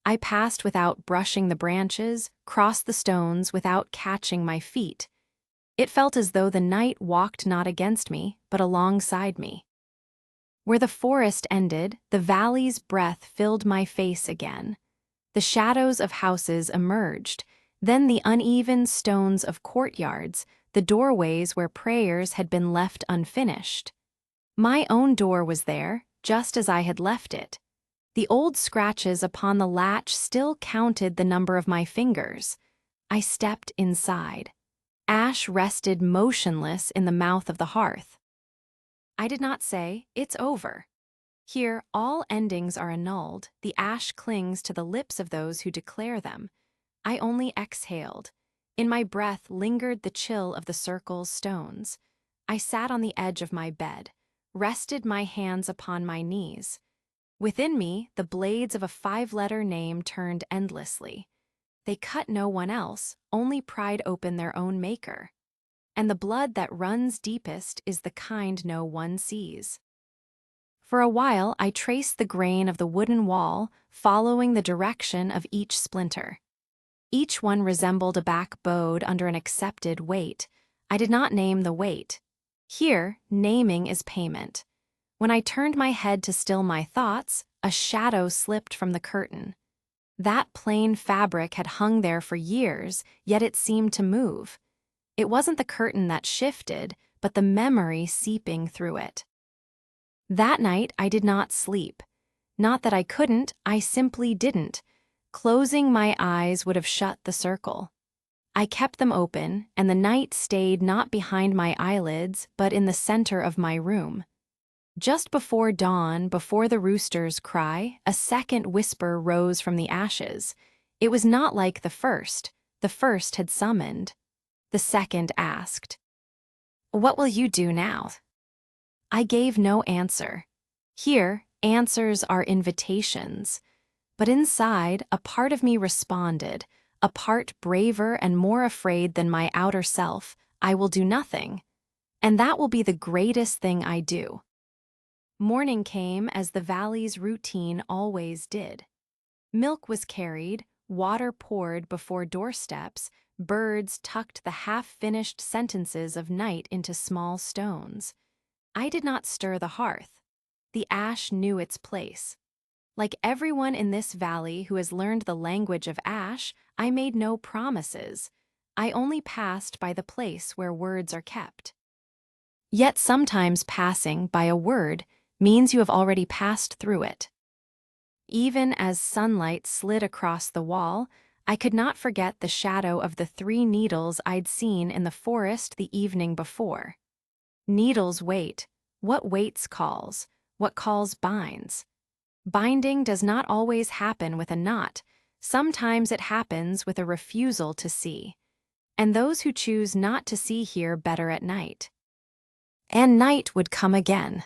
I passed without brushing the branches, crossed the stones without catching my feet. It felt as though the night walked not against me, but alongside me. Where the forest ended, the valley's breath filled my face again. The shadows of houses emerged, then the uneven stones of courtyards, the doorways where prayers had been left unfinished. My own door was there, just as I had left it. The old scratches upon the latch still counted the number of my fingers. I stepped inside. Ash rested motionless in the mouth of the hearth. I did not say, "It's over." Here, all endings are annulled. The ash clings to the lips of those who declare them. I only exhaled. In my breath lingered the chill of the circle's stones. I sat on the edge of my bed, rested my hands upon my knees. Within me, the blades of a 5-letter name turned endlessly. They cut no one else, only pried open their own maker. And the blood that runs deepest is the kind no one sees. For a while, I traced the grain of the wooden wall, following the direction of each splinter. Each one resembled a back bowed under an accepted weight. I did not name the weight. Here, naming is payment. When I turned my head to still my thoughts, a shadow slipped from the curtain. That plain fabric had hung there for years, yet it seemed to move. It wasn't the curtain that shifted, but the memory seeping through it. That night, I did not sleep. Not that I couldn't, I simply didn't. Closing my eyes would have shut the circle. I kept them open, and the night stayed not behind my eyelids, but in the center of my room. Just before dawn, before the rooster's cry, a second whisper rose from the ashes. It was not like the first. The first had summoned. The second asked, "What will you do now?" I gave no answer. Here, answers are invitations. But inside, a part of me responded, a part braver and more afraid than my outer self. I will do nothing. And that will be the greatest thing I do. Morning came as the valley's routine always did. Milk was carried, water poured before doorsteps, birds tucked the half-finished sentences of night into small stones. I did not stir the hearth. The ash knew its place. Like everyone in this valley who has learned the language of ash, I made no promises. I only passed by the place where words are kept. Yet sometimes passing by a word means you have already passed through it. Even as sunlight slid across the wall, I could not forget the shadow of the 3 needles I'd seen in the forest the evening before. Needles wait. What waits calls. What calls binds. Binding does not always happen with a knot. Sometimes it happens with a refusal to see. And those who choose not to see hear better at night. And night would come again.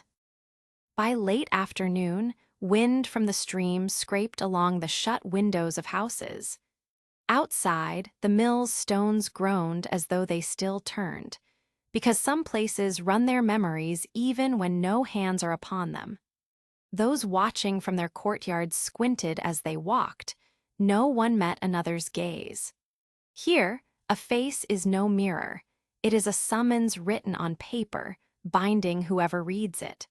By late afternoon, wind from the stream scraped along the shut windows of houses. Outside, the mill's stones groaned as though they still turned, because some places run their memories even when no hands are upon them. Those watching from their courtyards squinted as they walked. No one met another's gaze. Here, a face is no mirror. It is a summons written on paper, binding whoever reads it.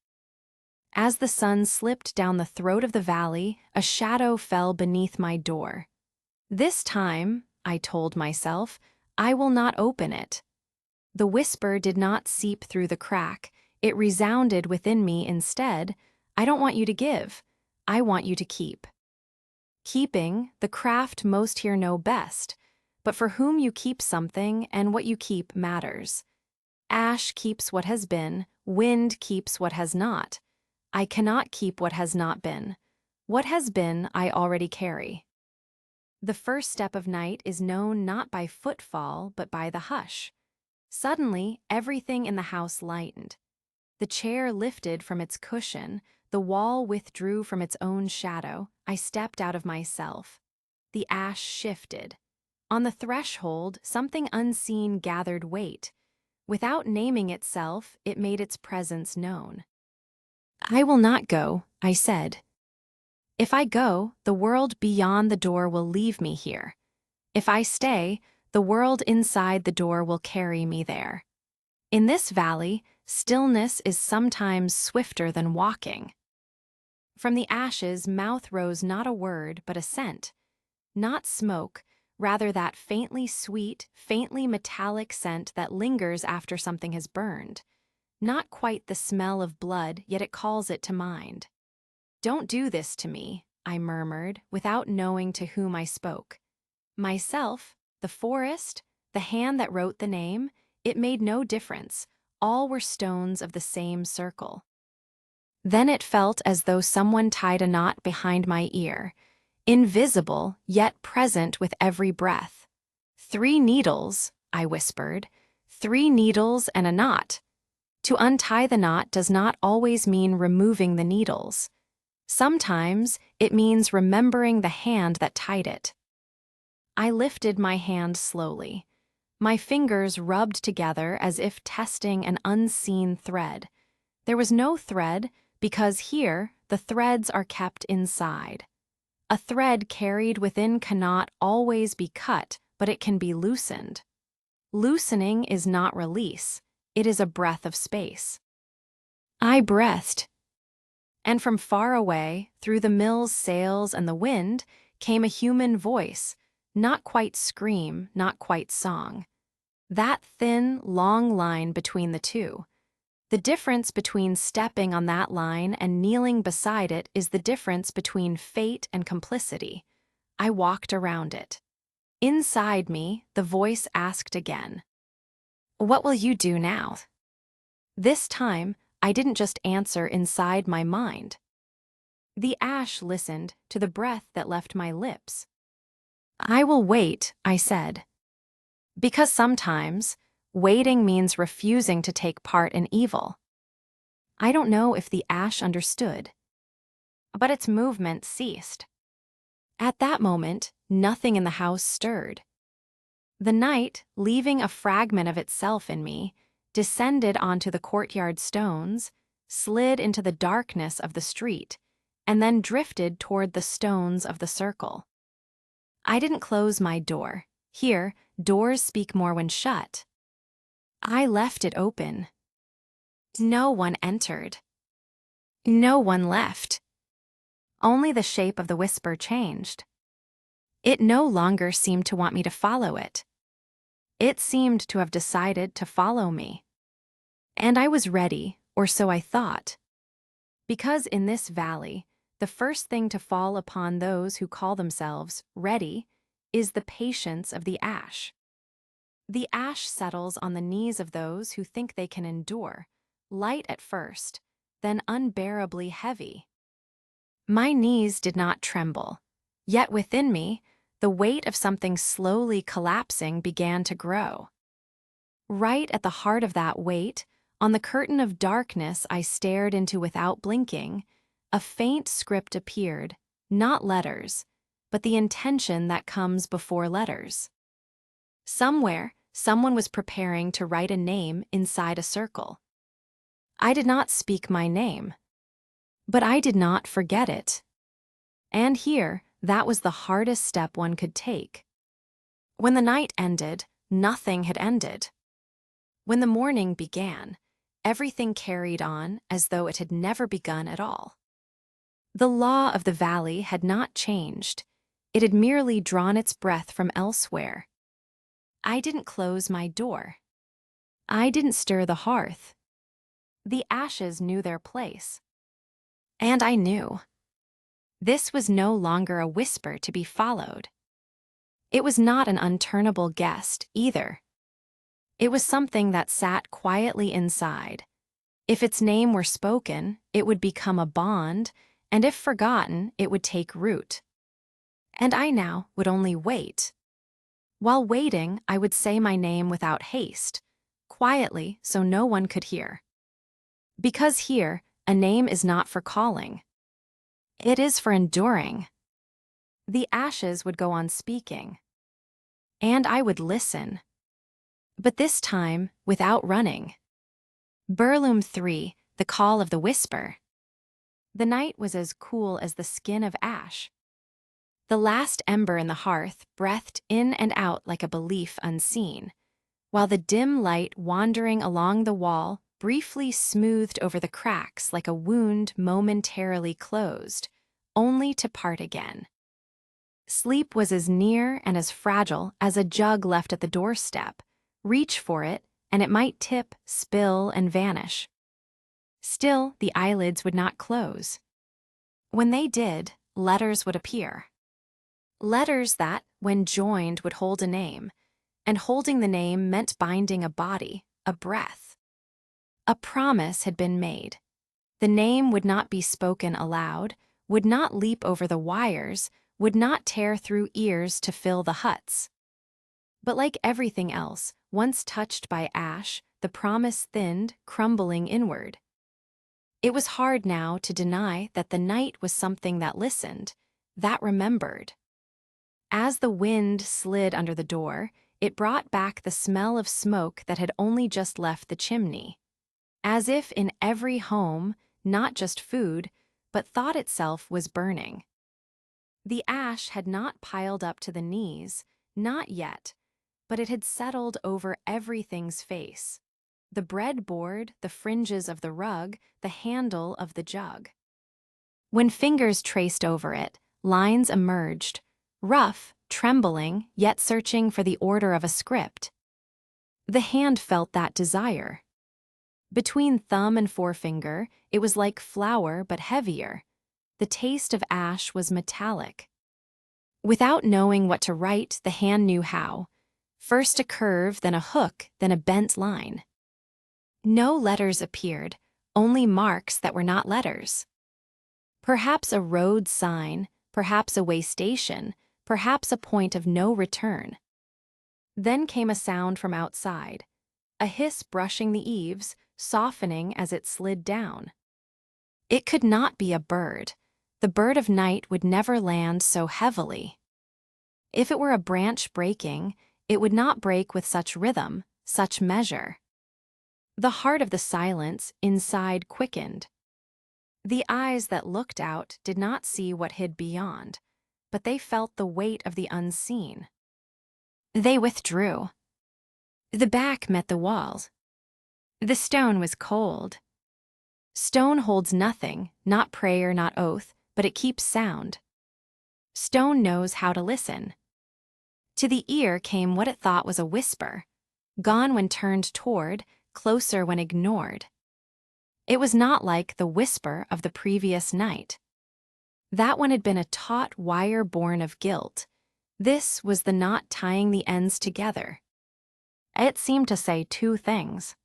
As the sun slipped down the throat of the valley, a shadow fell beneath my door. This time, I told myself, I will not open it. The whisper did not seep through the crack. It resounded within me instead. I don't want you to give. I want you to keep. Keeping, the craft most here know best, but for whom you keep something and what you keep matters. Ash keeps what has been, wind keeps what has not. I cannot keep what has not been. What has been, I already carry. The first step of night is known not by footfall, but by the hush. Suddenly, everything in the house lightened. The chair lifted from its cushion, the wall withdrew from its own shadow. I stepped out of myself. The ash shifted. On the threshold, something unseen gathered weight. Without naming itself, it made its presence known. I will not go, I said. If I go, the world beyond the door will leave me here. If I stay, the world inside the door will carry me there. In this valley, stillness is sometimes swifter than walking. From the ashes, mouth rose not a word, but a scent. Not smoke, rather that faintly sweet, faintly metallic scent that lingers after something has burned. Not quite the smell of blood, yet it calls it to mind. Don't do this to me, I murmured, without knowing to whom I spoke. Myself, the forest, the hand that wrote the name, it made no difference. All were stones of the same circle. Then it felt as though someone tied a knot behind my ear, invisible, yet present with every breath. 3 needles, I whispered, 3 needles and a knot. To untie the knot does not always mean removing the needles. Sometimes it means remembering the hand that tied it. I lifted my hand slowly. My fingers rubbed together as if testing an unseen thread. There was no thread because here the threads are kept inside. A thread carried within cannot always be cut, but it can be loosened. Loosening is not release. It is a breath of space. I breathed. And from far away, through the mill's sails and the wind, came a human voice, not quite scream, not quite song. That thin, long line between the two. The difference between stepping on that line and kneeling beside it is the difference between fate and complicity. I walked around it. Inside me, the voice asked again, "What will you do now?" This time, I didn't just answer inside my mind. The ash listened to the breath that left my lips. "I will wait," I said. Because sometimes, waiting means refusing to take part in evil. I don't know if the ash understood, but its movement ceased. At that moment, nothing in the house stirred. The night, leaving a fragment of itself in me, descended onto the courtyard stones, slid into the darkness of the street, and then drifted toward the stones of the circle. I didn't close my door. Here, doors speak more when shut. I left it open. No one entered. No one left. Only the shape of the whisper changed. It no longer seemed to want me to follow it. It seemed to have decided to follow me. And I was ready, or so I thought. Because in this valley, the first thing to fall upon those who call themselves ready is the patience of the ash. The ash settles on the knees of those who think they can endure, light at first, then unbearably heavy. My knees did not tremble, yet within me, the weight of something slowly collapsing began to grow. Right at the heart of that weight, on the curtain of darkness I stared into without blinking, a faint script appeared, not letters, but the intention that comes before letters. Somewhere, someone was preparing to write a name inside a circle. I did not speak my name, but I did not forget it. And here, that was the hardest step one could take. When the night ended, nothing had ended. When the morning began, everything carried on as though it had never begun at all. The law of the valley had not changed. It had merely drawn its breath from elsewhere. I didn't close my door. I didn't stir the hearth. The ashes knew their place. And I knew. This was no longer a whisper to be followed. It was not an unturnable guest, either. It was something that sat quietly inside. If its name were spoken, it would become a bond, and if forgotten, it would take root. And I now would only wait. While waiting, I would say my name without haste, quietly so no one could hear. Because here, a name is not for calling. It is for enduring. The ashes would go on speaking. And I would listen. But this time, without running. Burloom 3, the call of the whisper. The night was as cool as the skin of ash. The last ember in the hearth breathed in and out like a belief unseen, while the dim light wandering along the wall briefly smoothed over the cracks like a wound momentarily closed, only to part again. Sleep was as near and as fragile as a jug left at the doorstep. Reach for it, and it might tip, spill, and vanish. Still, the eyelids would not close. When they did, letters would appear. Letters that, when joined, would hold a name, and holding the name meant binding a body, a breath. A promise had been made. The name would not be spoken aloud, would not leap over the wires, would not tear through ears to fill the huts. But like everything else, once touched by ash, the promise thinned, crumbling inward. It was hard now to deny that the night was something that listened, that remembered. As the wind slid under the door, it brought back the smell of smoke that had only just left the chimney. As if in every home, not just food, but thought itself was burning. The ash had not piled up to the knees, not yet, but it had settled over everything's face. The breadboard, the fringes of the rug, the handle of the jug. When fingers traced over it, lines emerged, rough, trembling, yet searching for the order of a script. The hand felt that desire. Between thumb and forefinger, it was like flour but heavier. The taste of ash was metallic. Without knowing what to write, the hand knew how. First a curve, then a hook, then a bent line. No letters appeared, only marks that were not letters. Perhaps a road sign, perhaps a way station, perhaps a point of no return. Then came a sound from outside, a hiss brushing the eaves, softening as it slid down. It could not be a bird. The bird of night would never land so heavily. If it were a branch breaking, it would not break with such rhythm, such measure. The heart of the silence inside quickened. The eyes that looked out did not see what hid beyond, but they felt the weight of the unseen. They withdrew. The back met the walls. The stone was cold. Stone holds nothing, not prayer, not oath, but it keeps sound. Stone knows how to listen. To the ear came what it thought was a whisper, gone when turned toward, closer when ignored. It was not like the whisper of the previous night. That one had been a taut wire born of guilt. This was the knot tying the ends together. It seemed to say two things.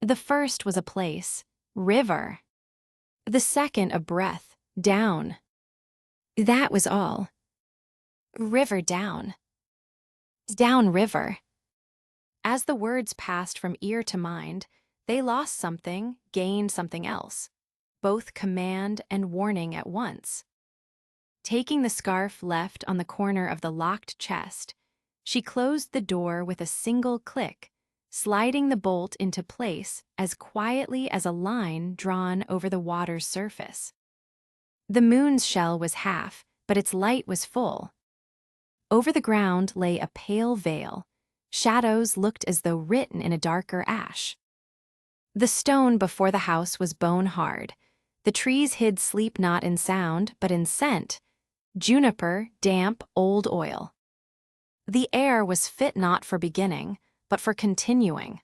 The first was a place, river. The second a breath, down. That was all. River down. Down river. As the words passed from ear to mind, they lost something, gained something else, both command and warning at once. Taking the scarf left on the corner of the locked chest, she closed the door with a single click, sliding the bolt into place as quietly as a line drawn over the water's surface. The moon's shell was half, but its light was full. Over the ground lay a pale veil. Shadows looked as though written in a darker ash. The stone before the house was bone hard. The trees hid sleep not in sound, but in scent. Juniper, damp, old oil. The air was fit not for beginning, but for continuing.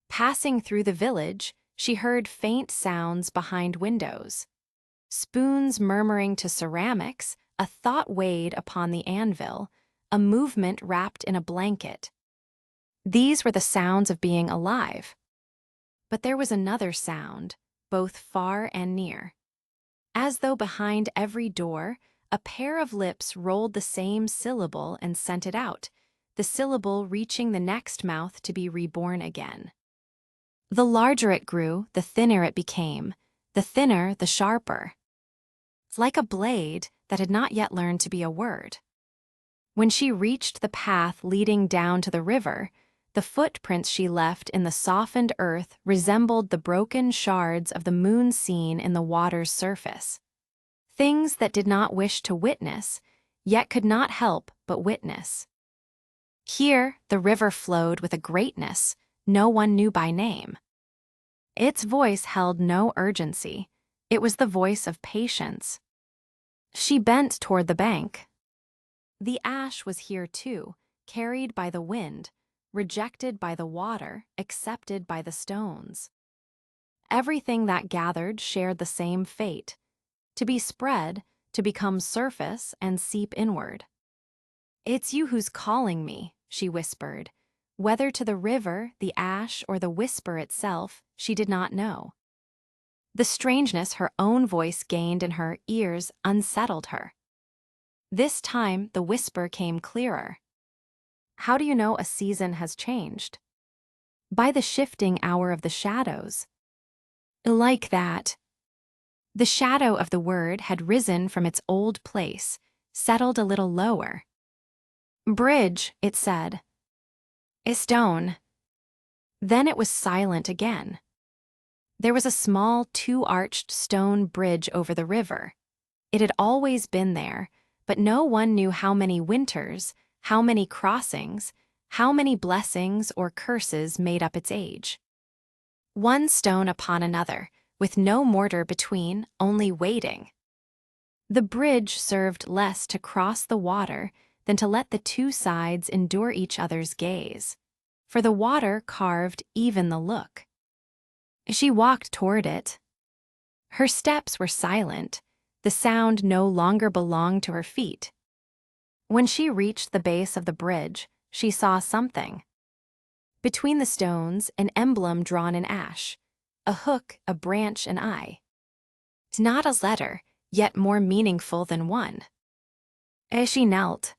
Passing through the village, she heard faint sounds behind windows. Spoons murmuring to ceramics, a thought weighed upon the anvil, a movement wrapped in a blanket. These were the sounds of being alive. But there was another sound, both far and near. As though behind every door, a pair of lips rolled the same syllable and sent it out, the syllable reaching the next mouth to be reborn again. The larger it grew, the thinner it became, the thinner, the sharper. Like a blade that had not yet learned to be a word. When she reached the path leading down to the river, the footprints she left in the softened earth resembled the broken shards of the moon seen in the water's surface. Things that did not wish to witness, yet could not help but witness. Here, the river flowed with a greatness no one knew by name. Its voice held no urgency. It was the voice of patience. She bent toward the bank. The ash was here too, carried by the wind, rejected by the water, accepted by the stones. Everything that gathered shared the same fate, to be spread, to become surface and seep inward. "It's you who's calling me," she whispered. Whether to the river, the ash, or the whisper itself, she did not know. The strangeness her own voice gained in her ears unsettled her. This time, the whisper came clearer. "How do you know a season has changed?" "By the shifting hour of the shadows." Like that. The shadow of the word had risen from its old place, settled a little lower. "Bridge," it said. "A stone." Then it was silent again. There was a small two-arched stone bridge over the river. It had always been there, but no one knew how many winters, how many crossings, how many blessings or curses made up its age. One stone upon another, with no mortar between, only waiting. The bridge served less to cross the water than to let the two sides endure each other's gaze. for the water carved even the look. She walked toward it. Her steps were silent. The sound no longer belonged to her feet. When she reached the base of the bridge, she saw something. Between the stones, an emblem drawn in ash, a hook, a branch, an eye. It's not a letter, yet more meaningful than one. As she knelt,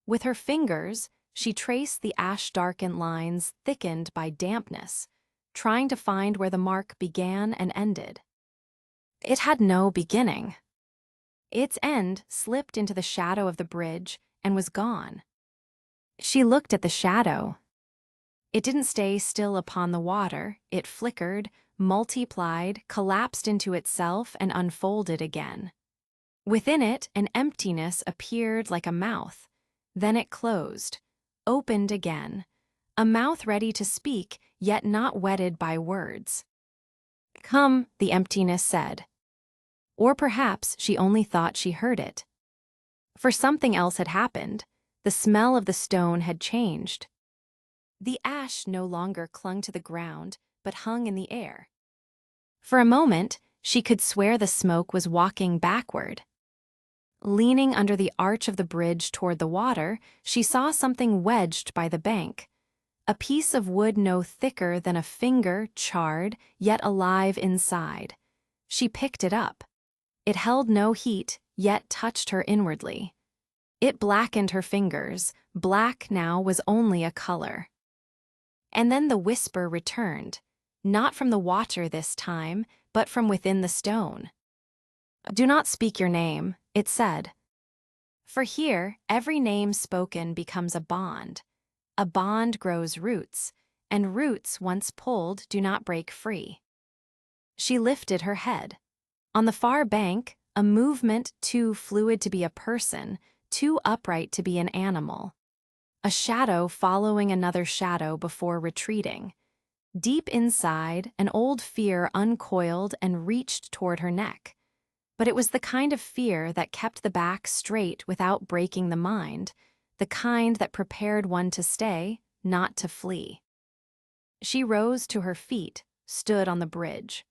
with her fingers, she traced the ash-darkened lines thickened by dampness, trying to find where the mark began and ended. It had no beginning. Its end slipped into the shadow of the bridge and was gone. She looked at the shadow. It didn't stay still upon the water. It flickered, multiplied, collapsed into itself, and unfolded again. Within it, an emptiness appeared like a mouth. Then it closed, opened again, a mouth ready to speak, yet not wetted by words. "Come," the emptiness said. Or perhaps she only thought she heard it. For something else had happened. The smell of the stone had changed. The ash no longer clung to the ground, but hung in the air. For a moment, she could swear the smoke was walking backward. Leaning under the arch of the bridge toward the water, she saw something wedged by the bank. A piece of wood no thicker than a finger, charred, yet alive inside. She picked it up. It held no heat, yet touched her inwardly. It blackened her fingers. Black now was only a color. And then the whisper returned, not from the water this time, but from within the stone. "Do not speak your name," it said. "For here, every name spoken becomes a bond. A bond grows roots, and roots once pulled do not break free." She lifted her head. On the far bank, a movement too fluid to be a person, too upright to be an animal. A shadow following another shadow before retreating. Deep inside, an old fear uncoiled and reached toward her neck. But it was the kind of fear that kept the back straight without breaking the mind, the kind that prepared one to stay, not to flee. She rose to her feet, stood on the bridge.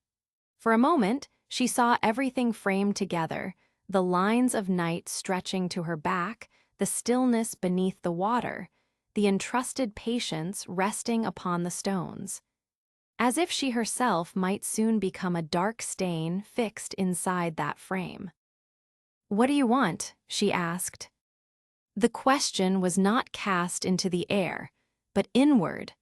For a moment, she saw everything framed together, the lines of night stretching to her back, the stillness beneath the water, the entrusted patience resting upon the stones. As if she herself might soon become a dark stain fixed inside that frame. "What do you want?" she asked. The question was not cast into the air, but inward,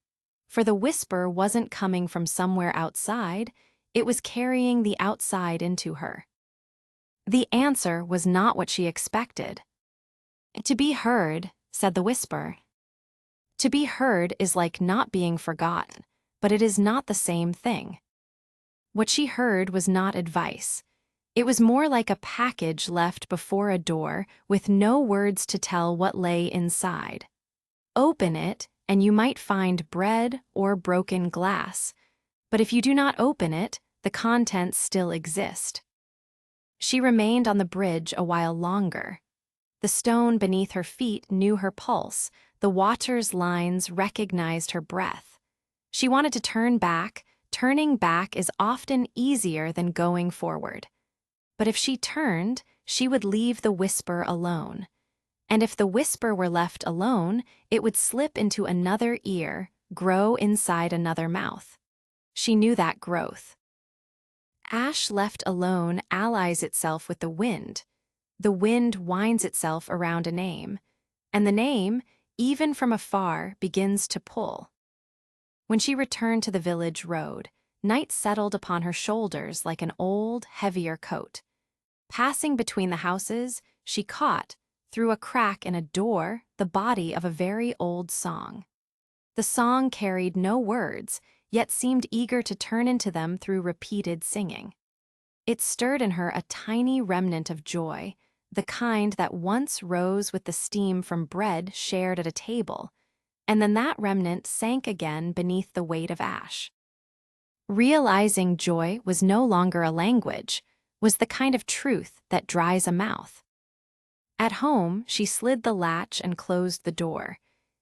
for the whisper wasn't coming from somewhere outside, it was carrying the outside into her. The answer was not what she expected. "To be heard," said the whisper. To be heard is like not being forgotten, but it is not the same thing. What she heard was not advice. It was more like a package left before a door with no words to tell what lay inside. Open it, and you might find bread or broken glass, but if you do not open it, the contents still exist. She remained on the bridge a while longer. The stone beneath her feet knew her pulse, the water's lines recognized her breath. She wanted to turn back. Turning back is often easier than going forward. But if she turned, she would leave the whisper alone. And if the whisper were left alone, it would slip into another ear, grow inside another mouth. She knew that growth. Ash left alone allies itself with the wind. The wind winds itself around a name, and the name, even from afar, begins to pull. When she returned to the village road, night settled upon her shoulders like an old, heavier coat. Passing between the houses, she caught, through a crack in a door, the body of a very old song. The song carried no words, yet seemed eager to turn into them through repeated singing. It stirred in her a tiny remnant of joy, the kind that once rose with the steam from bread shared at a table, and then that remnant sank again beneath the weight of ash. Realizing joy was no longer a language, was the kind of truth that dries a mouth. At home, she slid the latch and closed the door.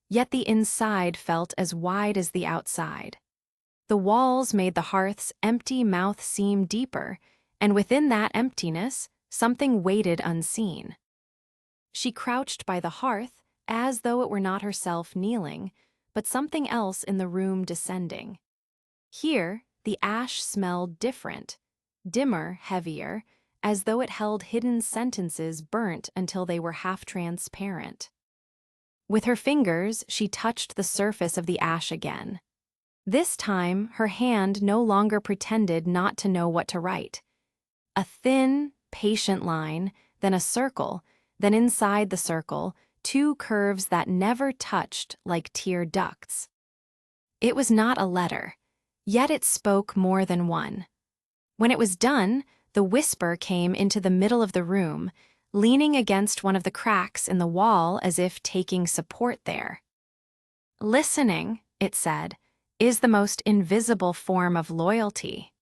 Yet the inside felt as wide as the outside. The walls made the hearth's empty mouth seem deeper, and within that emptiness, something waited unseen. She crouched by the hearth, as though it were not herself kneeling, but something else in the room descending. Here, the ash smelled different, dimmer, heavier, as though it held hidden sentences burnt until they were half transparent. With her fingers, she touched the surface of the ash again. This time, her hand no longer pretended not to know what to write. A thin, patient line, then a circle, then inside the circle, two curves that never touched like tear ducts. It was not a letter, yet it spoke more than one. When it was done, the whisper came into the middle of the room, leaning against one of the cracks in the wall as if taking support there. Listening, it said, is the most invisible form of loyalty.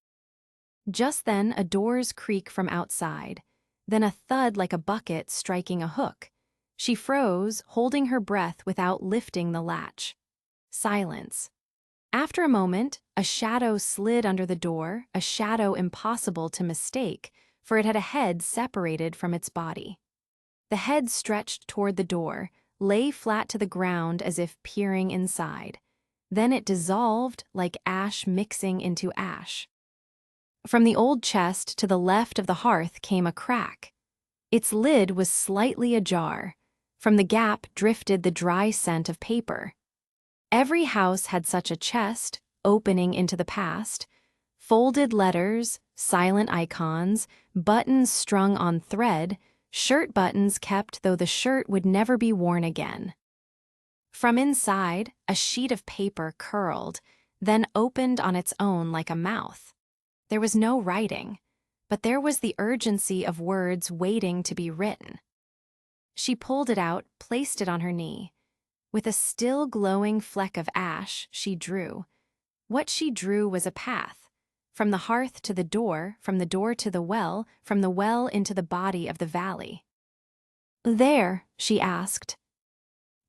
Just then, a door's creak from outside, then a thud like a bucket striking a hook. She froze, holding her breath without lifting the latch. Silence. After a moment, a shadow slid under the door, a shadow impossible to mistake, for it had a head separated from its body. The head stretched toward the door, lay flat to the ground as if peering inside. Then it dissolved like ash mixing into ash. From the old chest to the left of the hearth came a crack. Its lid was slightly ajar. From the gap drifted the dry scent of paper. Every house had such a chest, opening into the past. Folded letters, silent icons, buttons strung on thread, shirt buttons kept though the shirt would never be worn again. From inside, a sheet of paper curled, then opened on its own like a mouth. There was no writing, but there was the urgency of words waiting to be written. She pulled it out, placed it on her knee. With a still glowing fleck of ash, she drew. What she drew was a path. From the hearth to the door, from the door to the well, from the well into the body of the valley. "There?" she asked.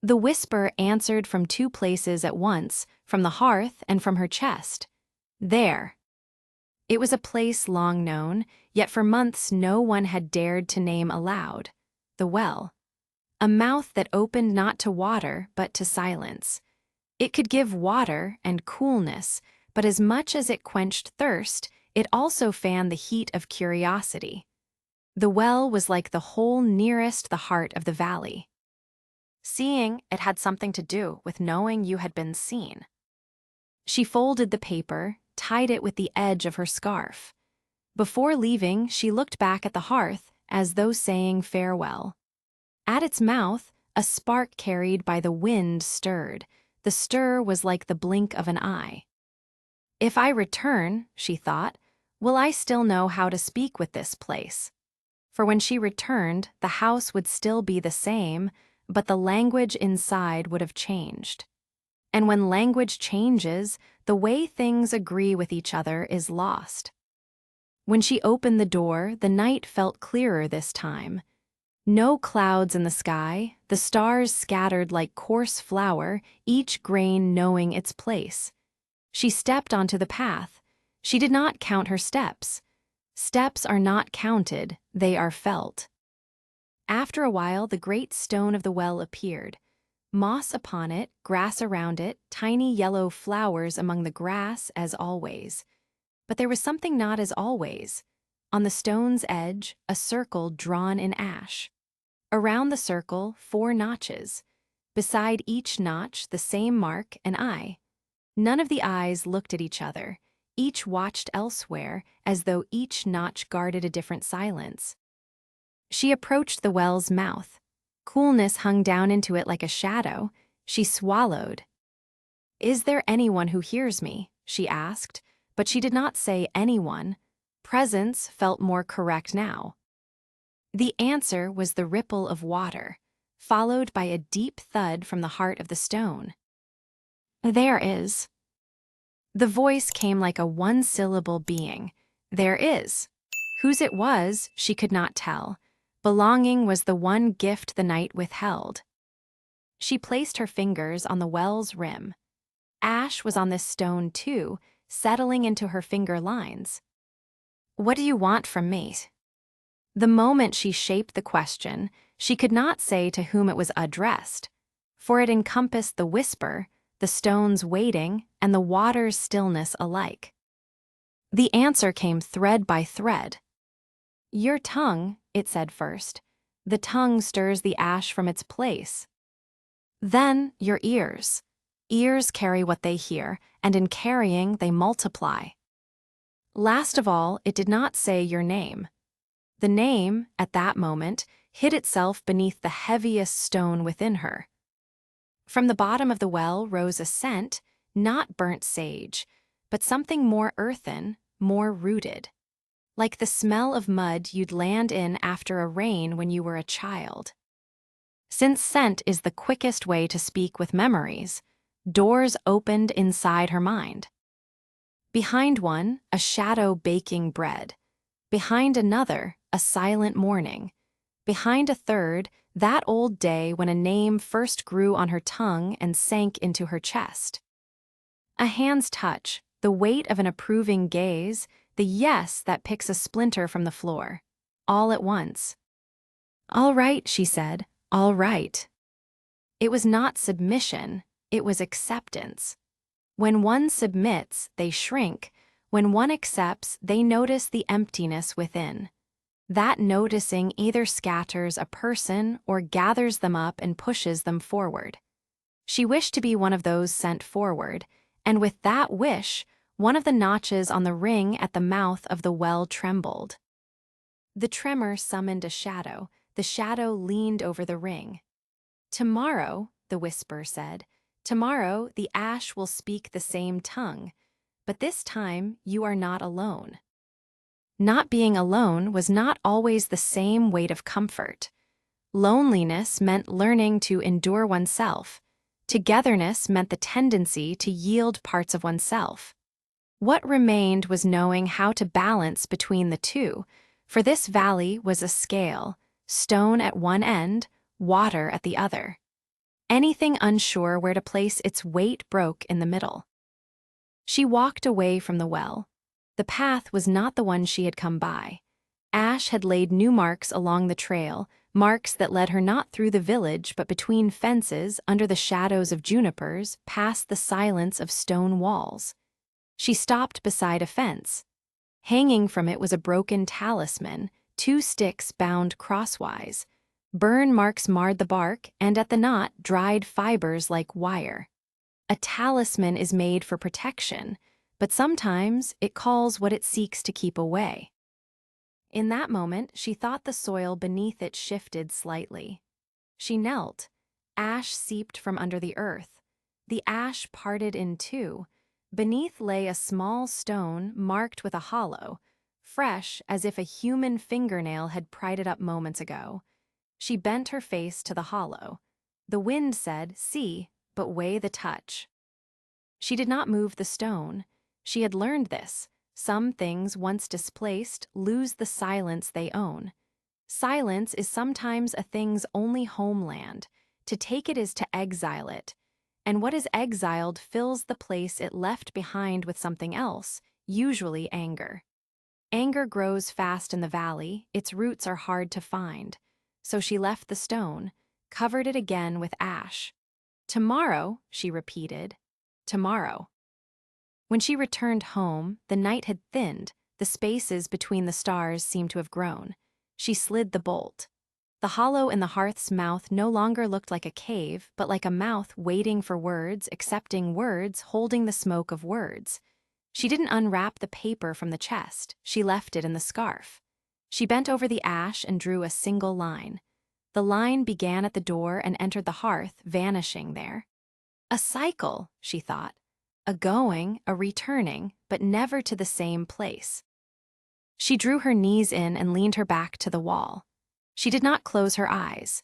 The whisper answered from two places at once, from the hearth and from her chest. There. It was a place long known, yet for months no one had dared to name aloud. The well. A mouth that opened not to water, but to silence. It could give water and coolness, but as much as it quenched thirst, it also fanned the heat of curiosity. The well was like the hole nearest the heart of the valley. Seeing, it had something to do with knowing you had been seen. She folded the paper, tied it with the edge of her scarf. Before leaving, she looked back at the hearth, as though saying farewell. At its mouth, a spark carried by the wind stirred. The stir was like the blink of an eye. If I return, she thought, will I still know how to speak with this place? For when she returned, the house would still be the same, but the language inside would have changed. And when language changes, the way things agree with each other is lost. When she opened the door, the night felt clearer this time. No clouds in the sky, the stars scattered like coarse flour, each grain knowing its place. She stepped onto the path. She did not count her steps. Steps are not counted, they are felt. After a while, the great stone of the well appeared. Moss upon it, grass around it, tiny yellow flowers among the grass as always. But there was something not as always. On the stone's edge, a circle drawn in ash. Around the circle, 4 notches. Beside each notch, the same mark, an eye. None of the eyes looked at each other. Each watched elsewhere, as though each notch guarded a different silence. She approached the well's mouth. Coolness hung down into it like a shadow. She swallowed. "Is there anyone who hears me?" she asked, but she did not say anyone. Presence felt more correct now. The answer was the ripple of water, followed by a deep thud from the heart of the stone. "There is." The voice came like a one-syllable being. There is. Whose it was, she could not tell. Belonging was the one gift the night withheld. She placed her fingers on the well's rim. Ash was on this stone too, settling into her finger lines. "What do you want from me?" The moment she shaped the question, she could not say to whom it was addressed, for it encompassed the whisper, the stone's waiting, and the water's stillness alike. The answer came thread by thread. "Your tongue," it said first. "The tongue stirs the ash from its place." Then your ears. Ears carry what they hear, and in carrying they multiply. Last of all, it did not say your name. The name, at that moment, hid itself beneath the heaviest stone within her. From the bottom of the well rose a scent, not burnt sage, but something more earthen, more rooted. Like the smell of mud you'd land in after a rain when you were a child. Since scent is the quickest way to speak with memories, doors opened inside her mind. Behind one, a shadow baking bread. Behind another, a silent morning. Behind a third, that old day when a name first grew on her tongue and sank into her chest. A hand's touch, the weight of an approving gaze, the yes that picks a splinter from the floor. All at once. "All right," she said, "all right." It was not submission, it was acceptance. When one submits, they shrink. When one accepts, they notice the emptiness within. That noticing either scatters a person or gathers them up and pushes them forward. She wished to be one of those sent forward, and with that wish, one of the notches on the ring at the mouth of the well trembled. The tremor summoned a shadow. The shadow leaned over the ring. "Tomorrow," the whisper said, "tomorrow the ash will speak the same tongue, but this time you are not alone." Not being alone was not always the same weight of comfort. Loneliness meant learning to endure oneself. Togetherness meant the tendency to yield parts of oneself. What remained was knowing how to balance between the two, for this valley was a scale, stone at one end, water at the other. Anything unsure where to place its weight broke in the middle. She walked away from the well. The path was not the one she had come by. Ash had laid new marks along the trail, marks that led her not through the village but between fences, under the shadows of junipers, past the silence of stone walls. She stopped beside a fence. Hanging from it was a broken talisman, 2 sticks bound crosswise. Burn marks marred the bark, and at the knot, dried fibers like wire. A talisman is made for protection, but sometimes it calls what it seeks to keep away. In that moment, she thought the soil beneath it shifted slightly. She knelt. Ash seeped from under the earth. The ash parted in two. Beneath lay a small stone marked with a hollow, fresh as if a human fingernail had pried it up moments ago. She bent her face to the hollow. The wind said, "See, but weigh the touch." She did not move the stone. She had learned this. Some things, once displaced, lose the silence they own. Silence is sometimes a thing's only homeland. To take it is to exile it. And what is exiled fills the place it left behind with something else, usually anger. Anger grows fast in the valley, its roots are hard to find. So she left the stone, covered it again with ash. "Tomorrow," she repeated, "tomorrow." When she returned home, the night had thinned, the spaces between the stars seemed to have grown. She slid the bolt. The hollow in the hearth's mouth no longer looked like a cave, but like a mouth waiting for words, accepting words, holding the smoke of words. She didn't unwrap the paper from the chest, she left it in the scarf. She bent over the ash and drew a single line. The line began at the door and entered the hearth, vanishing there. A cycle, she thought. A going, a returning, but never to the same place. She drew her knees in and leaned her back to the wall. She did not close her eyes.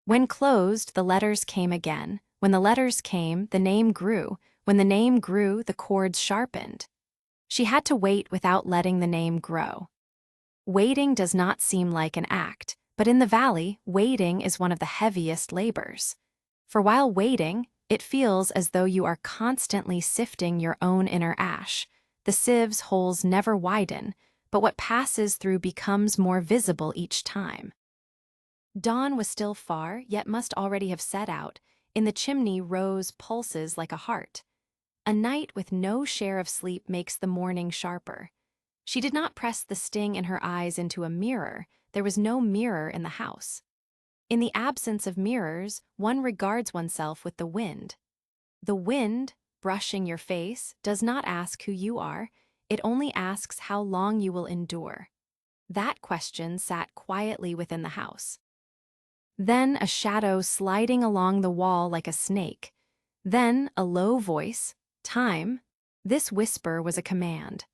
When closed, the letters came again. When the letters came, the name grew. When the name grew, the chords sharpened. She had to wait without letting the name grow. Waiting does not seem like an act, but in the valley, waiting is one of the heaviest labors. For while waiting, it feels as though you are constantly sifting your own inner ash. The sieve's holes never widen, but what passes through becomes more visible each time. Dawn was still far, yet must already have set out. In the chimney rose pulses like a heart. A night with no share of sleep makes the morning sharper. She did not press the sting in her eyes into a mirror. There was no mirror in the house. In the absence of mirrors, one regards oneself with the wind. The wind, brushing your face, does not ask who you are. It only asks how long you will endure. That question sat quietly within the house. Then a shadow sliding along the wall like a snake. Then a low voice, "Time." This whisper was a command.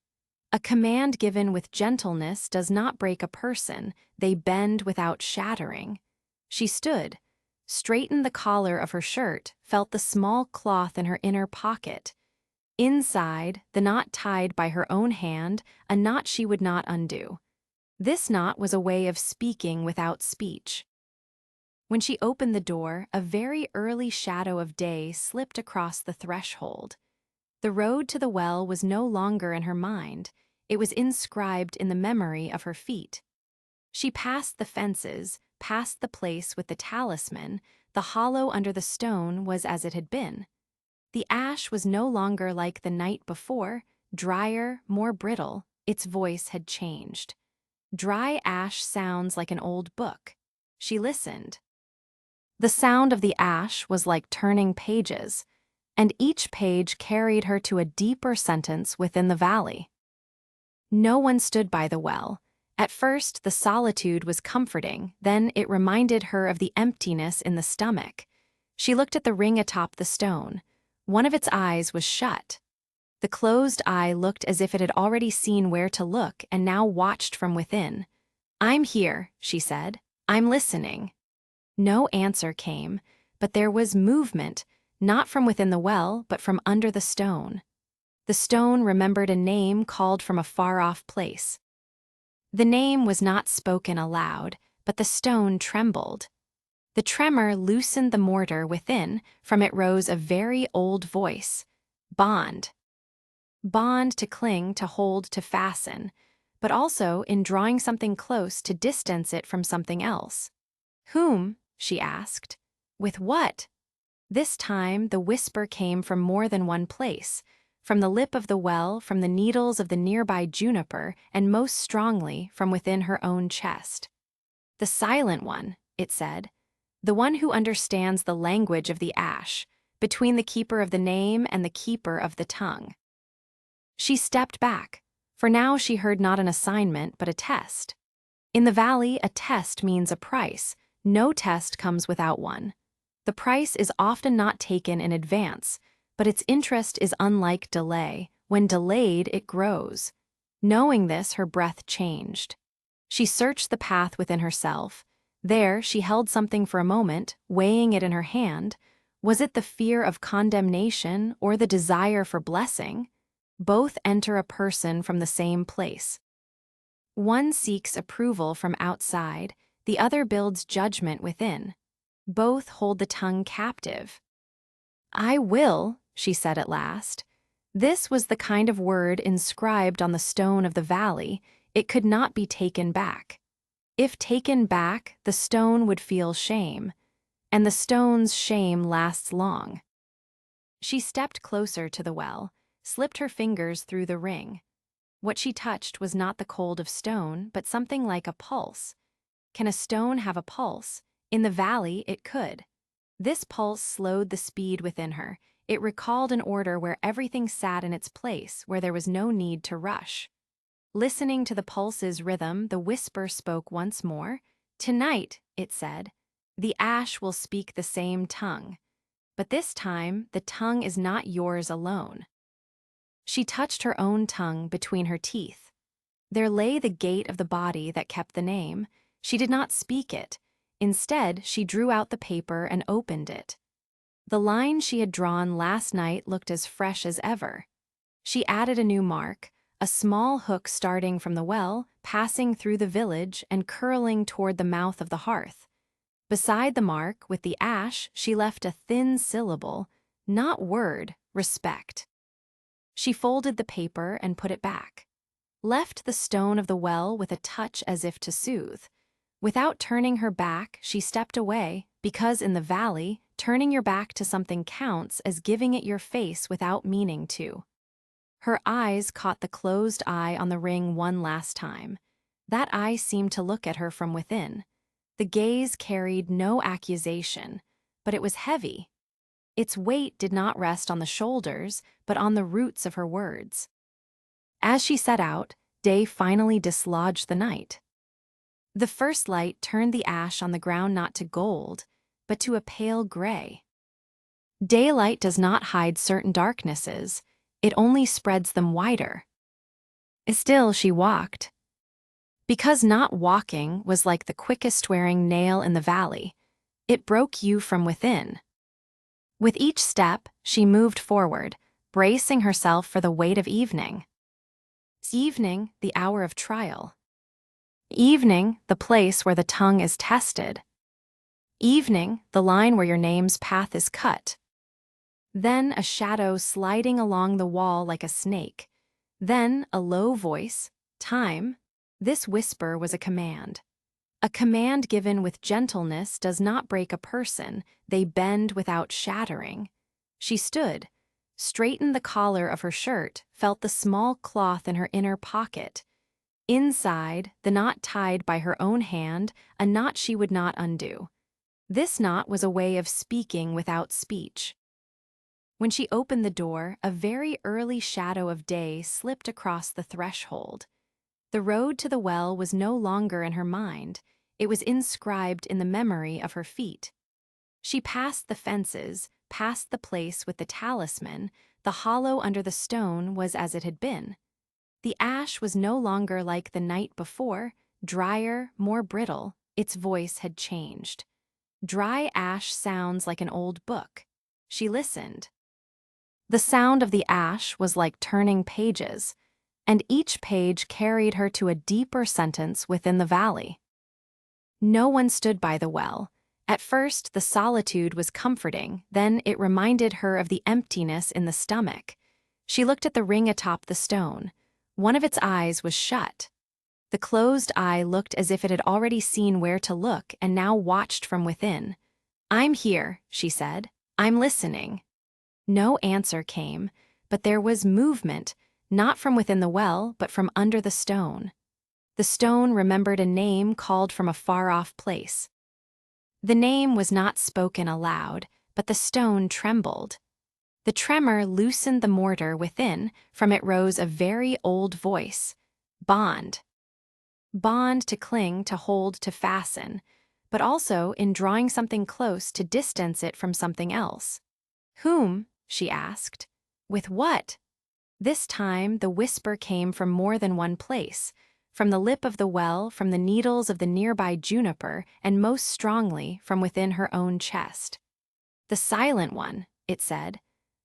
A command given with gentleness does not break a person, they bend without shattering. She stood, straightened the collar of her shirt, felt the small cloth in her inner pocket. Inside, the knot tied by her own hand, a knot she would not undo. This knot was a way of speaking without speech. When she opened the door, a very early shadow of day slipped across the threshold. The road to the well was no longer in her mind. It was inscribed in the memory of her feet. She passed the fences, past the place with the talisman. The hollow under the stone was as it had been. The ash was no longer like the night before, drier, more brittle. Its voice had changed. Dry ash sounds like an old book. She listened. The sound of the ash was like turning pages, and each page carried her to a deeper sentence within the valley. No one stood by the well. At first, the solitude was comforting, then it reminded her of the emptiness in the stomach. She looked at the ring atop the stone. One of its eyes was shut. The closed eye looked as if it had already seen where to look and now watched from within. "I'm here," she said. "I'm listening." No answer came, but there was movement, not from within the well, but from under the stone. The stone remembered a name called from a far-off place. The name was not spoken aloud, but the stone trembled. The tremor loosened the mortar within, from it rose a very old voice. Bond. Bond, to cling, to hold, to fasten, but also, in drawing something close, to distance it from something else. "Whom?" she asked. "With what?" This time the whisper came from more than one place, from the lip of the well, from the needles of the nearby juniper, and most strongly from within her own chest. "The silent one," it said, "the one who understands the language of the ash, between the keeper of the name and the keeper of the tongue." She stepped back, for now she heard not an assignment but a test. In the valley, a test means a price. No test comes without one. The price is often not taken in advance, but its interest is unlike delay. When delayed, it grows. Knowing this, her breath changed. She searched the path within herself. There, she held something for a moment, weighing it in her hand. Was it the fear of condemnation or the desire for blessing? Both enter a person from the same place. One seeks approval from outside, the other builds judgment within. Both hold the tongue captive. "I will," she said at last. This was the kind of word inscribed on the stone of the valley. It could not be taken back. If taken back, the stone would feel shame, and the stone's shame lasts long. She stepped closer to the well, slipped her fingers through the ring. What she touched was not the cold of stone, but something like a pulse. Can a stone have a pulse? In the valley, it could. This pulse slowed the speed within her. It recalled an order where everything sat in its place, where there was no need to rush. Listening to the pulse's rhythm, the whisper spoke once more. "Tonight," it said, "the ash will speak the same tongue. But this time, the tongue is not yours alone." She touched her own tongue between her teeth. There lay the gate of the body that kept the name. She did not speak it. Instead, she drew out the paper and opened it. The line she had drawn last night looked as fresh as ever. She added a new mark, a small hook starting from the well, passing through the village and curling toward the mouth of the hearth. Beside the mark, with the ash, she left a thin syllable, not word, respect. She folded the paper and put it back. Left the stone of the well with a touch as if to soothe. Without turning her back, she stepped away, because in the valley, turning your back to something counts as giving it your face without meaning to. Her eyes caught the closed eye on the ring one last time. That eye seemed to look at her from within. The gaze carried no accusation, but it was heavy. Its weight did not rest on the shoulders, but on the roots of her words. As she set out, day finally dislodged the night. The first light turned the ash on the ground not to gold, but to a pale gray. Daylight does not hide certain darknesses, it only spreads them wider. Still she walked. Because not walking was like the quickest wearing nail in the valley, it broke you from within. With each step, she moved forward, bracing herself for the weight of evening. Evening, the hour of trial. Evening, the place where the tongue is tested. Evening, the line where your name's path is cut. Then a shadow sliding along the wall like a snake. Then a low voice, time. This whisper was a command. A command given with gentleness does not break a person, they bend without shattering. She stood, straightened the collar of her shirt, felt the small cloth in her inner pocket. Inside, the knot tied by her own hand, a knot she would not undo. This knot was a way of speaking without speech. When she opened the door, a very early shadow of day slipped across the threshold. The road to the well was no longer in her mind, it was inscribed in the memory of her feet. She passed the fences, past the place with the talisman, the hollow under the stone was as it had been. The ash was no longer like the night before, drier, more brittle, its voice had changed. Dry ash sounds like an old book. She listened. The sound of the ash was like turning pages, and each page carried her to a deeper sentence within the valley. No one stood by the well. At first, the solitude was comforting, then it reminded her of the emptiness in the stomach. She looked at the ring atop the stone. One of its eyes was shut. The closed eye looked as if it had already seen where to look and now watched from within. "I'm here," she said. "I'm listening." No answer came, but there was movement, not from within the well, but from under the stone. The stone remembered a name called from a far-off place. The name was not spoken aloud, but the stone trembled. The tremor loosened the mortar within, from it rose a very old voice. Bond. Bond to cling, to hold, to fasten, but also in drawing something close to distance it from something else. "Whom?" she asked. "With what?" This time the whisper came from more than one place, from the lip of the well, from the needles of the nearby juniper, and most strongly from within her own chest. "The silent one," it said,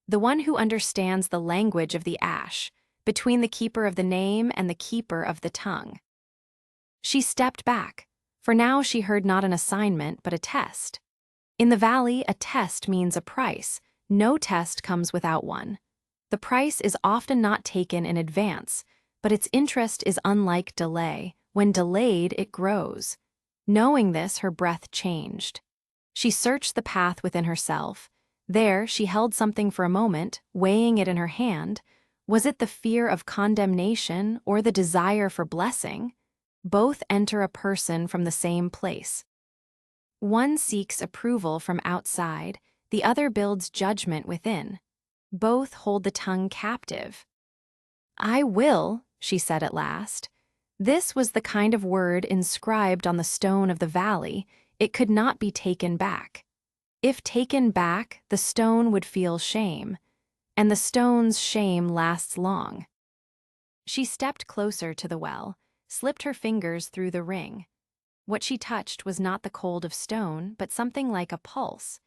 "the one who understands the language of the ash, between the keeper of the name and the keeper of the tongue." She stepped back, for now she heard not an assignment but a test. In the valley, a test means a price. No test comes without one. The price is often not taken in advance, but its interest is unlike delay. When delayed, it grows. Knowing this, her breath changed. She searched the path within herself. There, she held something for a moment, weighing it in her hand. Was it the fear of condemnation or the desire for blessing? Both enter a person from the same place. One seeks approval from outside, the other builds judgment within. Both hold the tongue captive. "I will," she said at last. This was the kind of word inscribed on the stone of the valley. It could not be taken back. If taken back, the stone would feel shame, and the stone's shame lasts long. She stepped closer to the well, slipped her fingers through the ring. What she touched was not the cold of stone, but something like a pulse.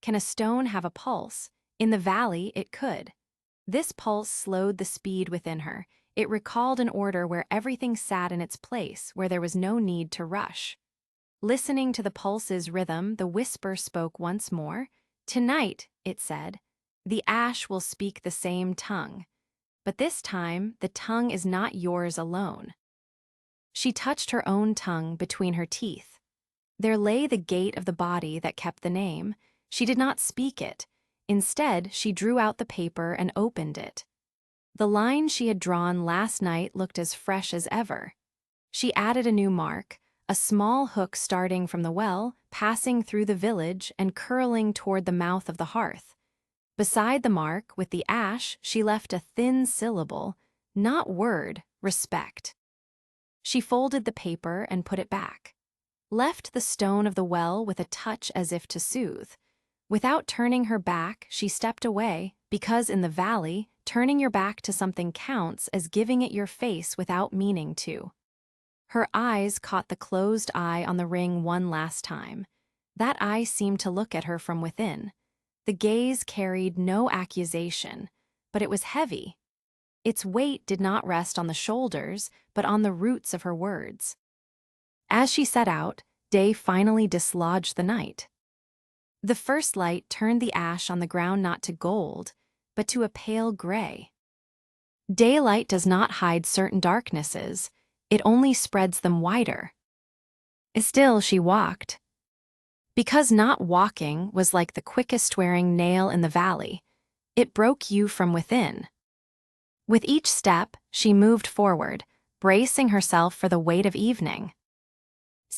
Can a stone have a pulse? In the valley, it could. This pulse slowed the speed within her. It recalled an order where everything sat in its place, where there was no need to rush. Listening to the pulse's rhythm, the whisper spoke once more. "Tonight," it said, "the ash will speak the same tongue. But this time, the tongue is not yours alone." She touched her own tongue between her teeth. There lay the gate of the body that kept the name. She did not speak it. Instead, she drew out the paper and opened it. The line she had drawn last night looked as fresh as ever. She added a new mark, a small hook starting from the well, passing through the village and curling toward the mouth of the hearth. Beside the mark, with the ash, she left a thin syllable, not word, respect. She folded the paper and put it back. Left the stone of the well with a touch as if to soothe. Without turning her back, she stepped away, because in the valley, turning your back to something counts as giving it your face without meaning to. Her eyes caught the closed eye on the ring one last time. That eye seemed to look at her from within. The gaze carried no accusation, but it was heavy. Its weight did not rest on the shoulders, but on the roots of her words. As she set out, day finally dislodged the night. The first light turned the ash on the ground not to gold, but to a pale gray. Daylight does not hide certain darknesses, it only spreads them wider. Still she walked. Because not walking was like the quickest wearing nail in the valley, it broke you from within. With each step, she moved forward, bracing herself for the weight of evening.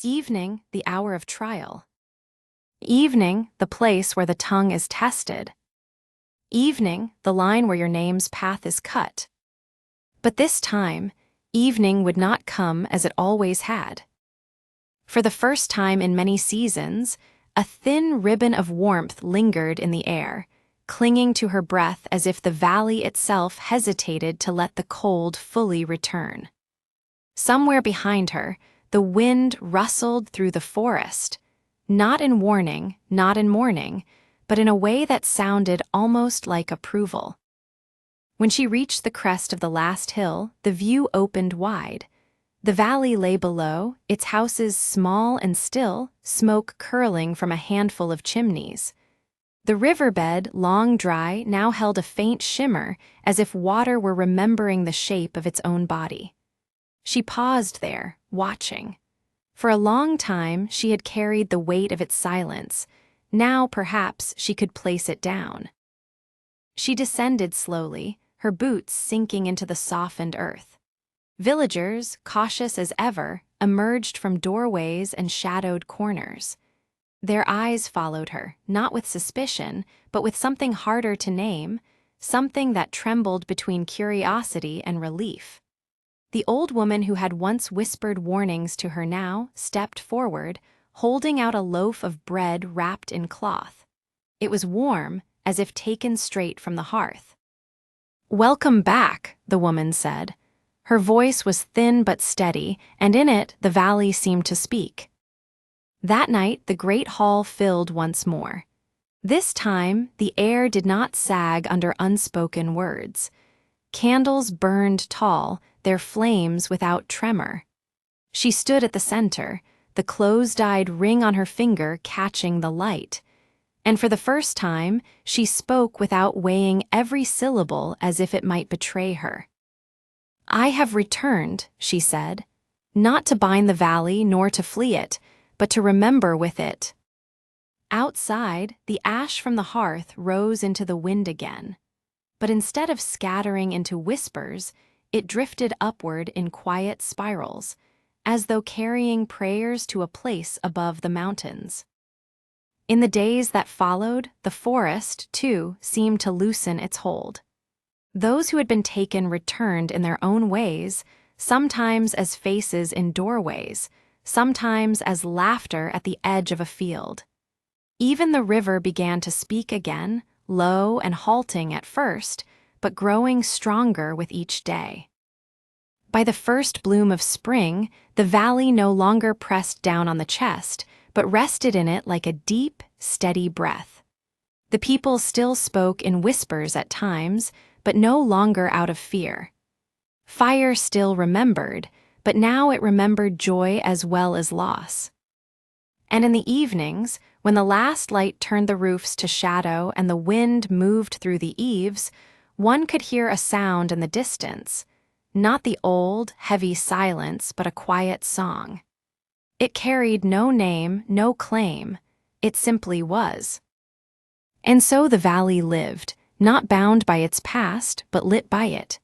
Evening, the hour of trial. Evening, the place where the tongue is tested. Evening, the line where your name's path is cut. But this time, evening would not come as it always had. For the first time in many seasons, a thin ribbon of warmth lingered in the air, clinging to her breath as if the valley itself hesitated to let the cold fully return. Somewhere behind her, the wind rustled through the forest, not in warning, not in mourning, but in a way that sounded almost like approval. When she reached the crest of the last hill, the view opened wide. The valley lay below, its houses small and still, smoke curling from a handful of chimneys. The riverbed, long dry, now held a faint shimmer, as if water were remembering the shape of its own body. She paused there, watching. For a long time, she had carried the weight of its silence. Now, perhaps, she could place it down. She descended slowly, her boots sinking into the softened earth. Villagers, cautious as ever, emerged from doorways and shadowed corners. Their eyes followed her, not with suspicion, but with something harder to name, something that trembled between curiosity and relief. The old woman who had once whispered warnings to her now stepped forward, holding out a loaf of bread wrapped in cloth. It was warm, as if taken straight from the hearth. "Welcome back," the woman said. Her voice was thin but steady, and in it the valley seemed to speak. That night the great hall filled once more. This time the air did not sag under unspoken words. Candles burned tall, their flames without tremor. She stood at the center, the closed-eyed ring on her finger catching the light. And for the first time, she spoke without weighing every syllable as if it might betray her. "I have returned," she said, "not to bind the valley nor to flee it, but to remember with it." Outside, the ash from the hearth rose into the wind again. But instead of scattering into whispers, it drifted upward in quiet spirals, as though carrying prayers to a place above the mountains. In the days that followed, the forest, too, seemed to loosen its hold. Those who had been taken returned in their own ways, sometimes as faces in doorways, sometimes as laughter at the edge of a field. Even the river began to speak again, low and halting at first, but growing stronger with each day. By the first bloom of spring, the valley no longer pressed down on the chest, but rested in it like a deep, steady breath. The people still spoke in whispers at times, but no longer out of fear. Fire still remembered, but now it remembered joy as well as loss. And in the evenings, when the last light turned the roofs to shadow and the wind moved through the eaves, one could hear a sound in the distance, not the old, heavy silence, but a quiet song. It carried no name, no claim. It simply was. And so the valley lived, not bound by its past, but lit by it.